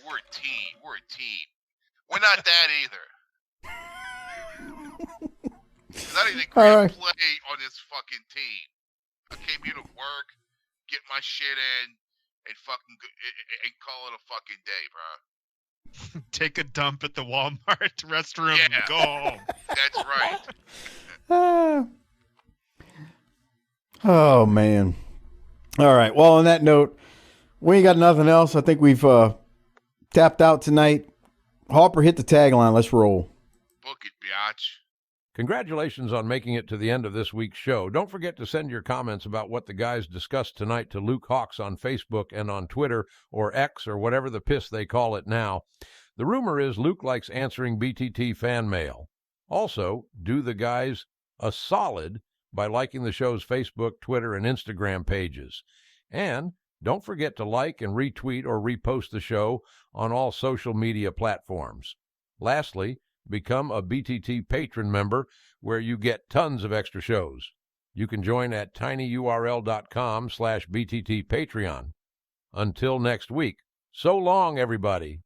[SPEAKER 8] We're a team. We're a team. We're not that either. I didn't agree to play on this fucking team. I came here to work, get my shit in, and fucking and call it a fucking day, bro.
[SPEAKER 17] Take a dump at the Walmart restroom and go home.
[SPEAKER 8] That's right.
[SPEAKER 6] Oh, man. All right. Well, on that note, we ain't got nothing else. I think we've tapped out tonight. Harper, hit the tagline. Let's roll.
[SPEAKER 8] Book it, biatch.
[SPEAKER 1] Congratulations on making it to the end of this week's show. Don't forget to send your comments about what the guys discussed tonight to Luke Hawks on Facebook and on Twitter or X or whatever the piss they call it now. The rumor is Luke likes answering BTT fan mail. Also, do the guys a solid by liking the show's Facebook, Twitter, and Instagram pages. And don't forget to like and retweet or repost the show on all social media platforms. Lastly, become a BTT patron member where you get tons of extra shows. You can join at tinyurl.com/BTT Patreon. Until next week, so long, everybody.